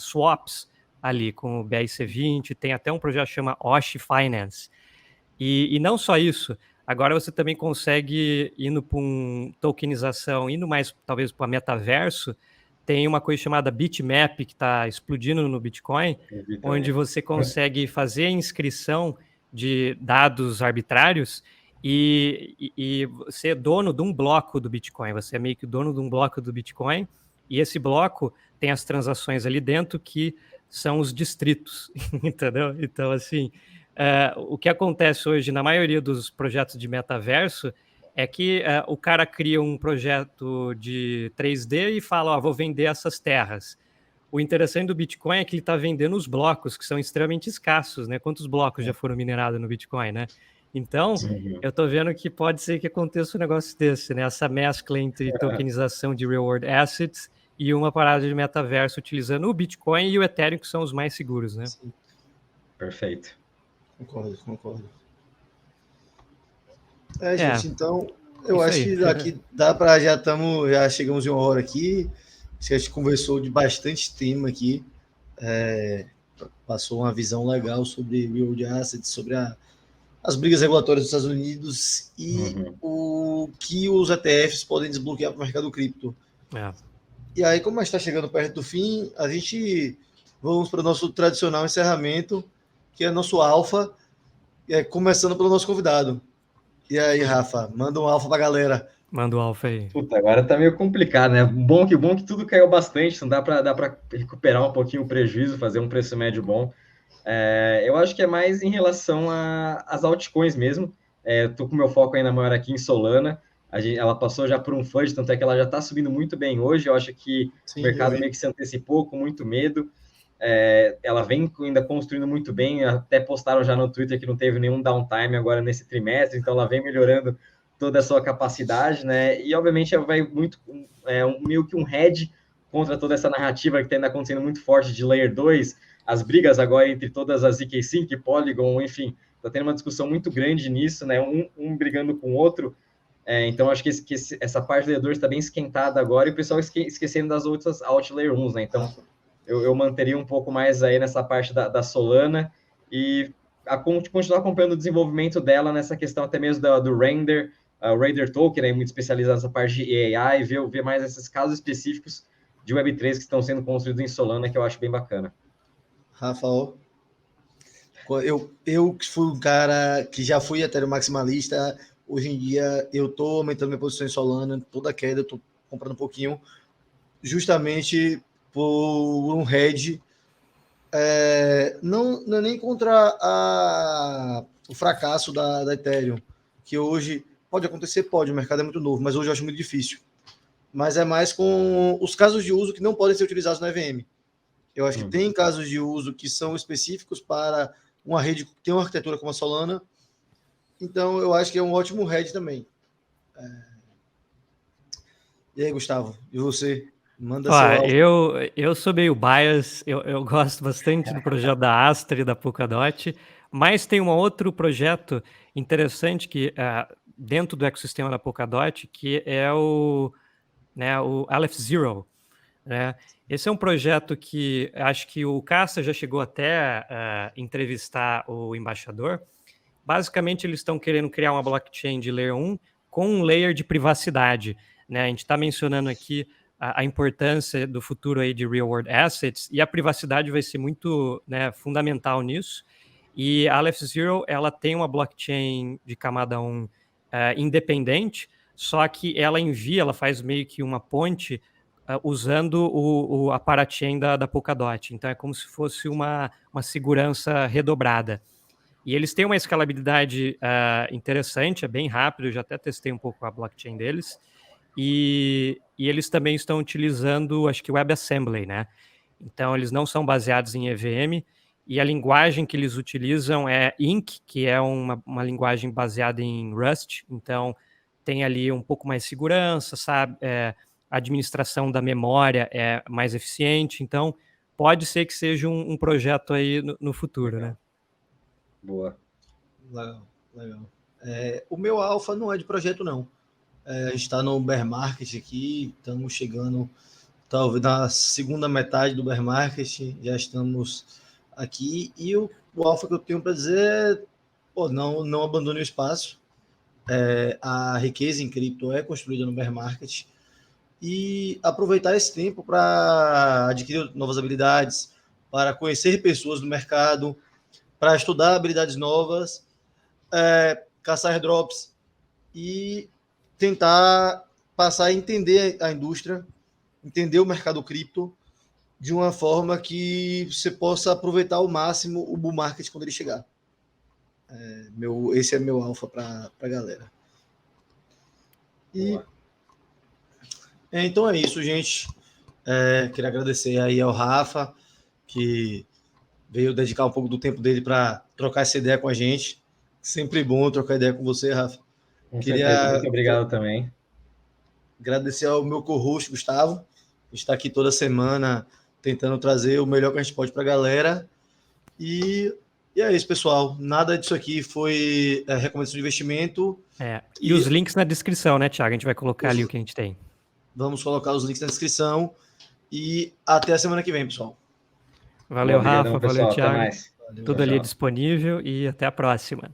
swaps ali com o BRC20, tem até um projeto que chama Oshi Finance. E não só isso, agora você também consegue, indo para tokenização, indo mais talvez para metaverso, tem uma coisa chamada Bitmap, que está explodindo no Bitcoin, onde você consegue fazer a inscrição de dados arbitrários e você é dono de um bloco do Bitcoin. Você é meio que dono de um bloco do Bitcoin, e esse bloco tem as transações ali dentro que são os distritos, entendeu? Então, assim, o que acontece hoje na maioria dos projetos de metaverso é que o cara cria um projeto de 3D e fala, vou vender essas terras. O interessante do Bitcoin é que ele está vendendo os blocos, que são extremamente escassos, né? Quantos blocos já foram minerados no Bitcoin, né? Então, eu estou vendo que pode ser que aconteça um negócio desse, né? Essa mescla entre tokenização de real-world assets e uma parada de metaverso utilizando o Bitcoin e o Ethereum, que são os mais seguros, né? Sim. Perfeito. Concordo. Gente, então eu acho aí. que aqui dá para já chegamos em uma hora aqui. Acho que a gente conversou de bastante tema aqui. Passou uma visão legal sobre real assets, sobre as brigas regulatórias dos Estados Unidos e o que os ETFs podem desbloquear para o mercado cripto. E aí, como a gente está chegando perto do fim, a gente vamos para o nosso tradicional encerramento, que é nosso alfa, começando pelo nosso convidado. E aí, Rafa, manda um alfa pra galera. Manda o alfa aí. Puta, agora tá meio complicado, né? Bom que tudo caiu bastante, não dá para recuperar um pouquinho o prejuízo, fazer um preço médio bom. Eu acho que é mais em relação às altcoins mesmo. Tô com meu foco ainda maior aqui em Solana. Ela passou já por um FUD, tanto é que ela já está subindo muito bem hoje. Eu acho que o mercado meio que se antecipou com muito medo. Ela vem ainda construindo muito bem, até postaram já no Twitter que não teve nenhum downtime agora nesse trimestre, então ela vem melhorando toda a sua capacidade, né? E obviamente ela vai muito meio que um hedge contra toda essa narrativa que está ainda acontecendo muito forte de Layer 2, as brigas agora entre todas as ZK Sync, Polygon, enfim, está tendo uma discussão muito grande nisso, né? Um brigando com o outro. Então acho que essa parte do Layer 2 está bem esquentada agora, e o pessoal esquecendo das outras alt Layer 1s, né? Então eu manteria um pouco mais aí nessa parte da Solana e continuar acompanhando o desenvolvimento dela nessa questão até mesmo do render, o Raider Token, muito especializado nessa parte de AI, ver mais esses casos específicos de Web3 que estão sendo construídos em Solana, que eu acho bem bacana. Rafael, eu fui um cara que já fui Ethereum maximalista, hoje em dia eu estou aumentando minha posição em Solana, toda queda eu estou comprando um pouquinho, justamente por um hedge, não é nem contra o fracasso da Ethereum, que hoje pode acontecer, o mercado é muito novo, mas hoje eu acho muito difícil. Mas é mais com os casos de uso que não podem ser utilizados na EVM. Eu acho que tem casos de uso que são específicos para uma rede que tem uma arquitetura como a Solana, então eu acho que é um ótimo hedge também. E aí, Gustavo, e você? Manda eu sou meio bias, eu gosto bastante do projeto da Astra e da Polkadot, mas tem um outro projeto interessante que dentro do ecossistema da Polkadot, que é o Aleph Zero, né? Esse é um projeto que acho que o Cassa já chegou até a entrevistar o embaixador. Basicamente, eles estão querendo criar uma blockchain de Layer 1 com um layer de privacidade, né? A gente está mencionando aqui a importância do futuro aí de real world assets, e a privacidade vai ser muito, né, fundamental nisso. E a Aleph Zero, ela tem uma blockchain de camada 1 independente, só que ela faz meio que uma ponte usando a parachain da Polkadot. Então é como se fosse uma segurança redobrada. E eles têm uma escalabilidade interessante, é bem rápido, eu já até testei um pouco a blockchain deles. E eles também estão utilizando, acho que WebAssembly, né? Então eles não são baseados em EVM, e a linguagem que eles utilizam é Inc, que é uma linguagem baseada em Rust, então tem ali um pouco mais segurança, sabe? A administração da memória é mais eficiente, então pode ser que seja um projeto aí no futuro, né? Boa. Legal. O meu alfa não é de projeto, não. A gente está no bear market aqui, estamos chegando talvez na segunda metade do bear market, já estamos aqui, e o alfa que eu tenho para dizer é, não abandone o espaço. A riqueza em cripto é construída no bear market, e aproveitar esse tempo para adquirir novas habilidades, para conhecer pessoas do mercado, para estudar habilidades novas, caçar airdrops e tentar passar a entender a indústria, entender o mercado cripto de uma forma que você possa aproveitar ao máximo o bull market quando ele chegar. Esse é meu alfa para a galera. E então é isso, gente. Queria agradecer aí ao Rafa, que veio dedicar um pouco do tempo dele para trocar essa ideia com a gente. Sempre bom trocar ideia com você, Rafa. Queria muito obrigado também. Agradecer ao meu co-host, Gustavo, que está aqui toda semana tentando trazer o melhor que a gente pode para a galera. E é isso, pessoal. Nada disso aqui foi recomendação de investimento. E os links na descrição, né, Thiago? A gente vai colocar ali o que a gente tem. Vamos colocar os links na descrição. E até a semana que vem, pessoal. Valeu, Rafa. Pessoal. Valeu, Thiago. Até mais. Tudo ali disponível e até a próxima.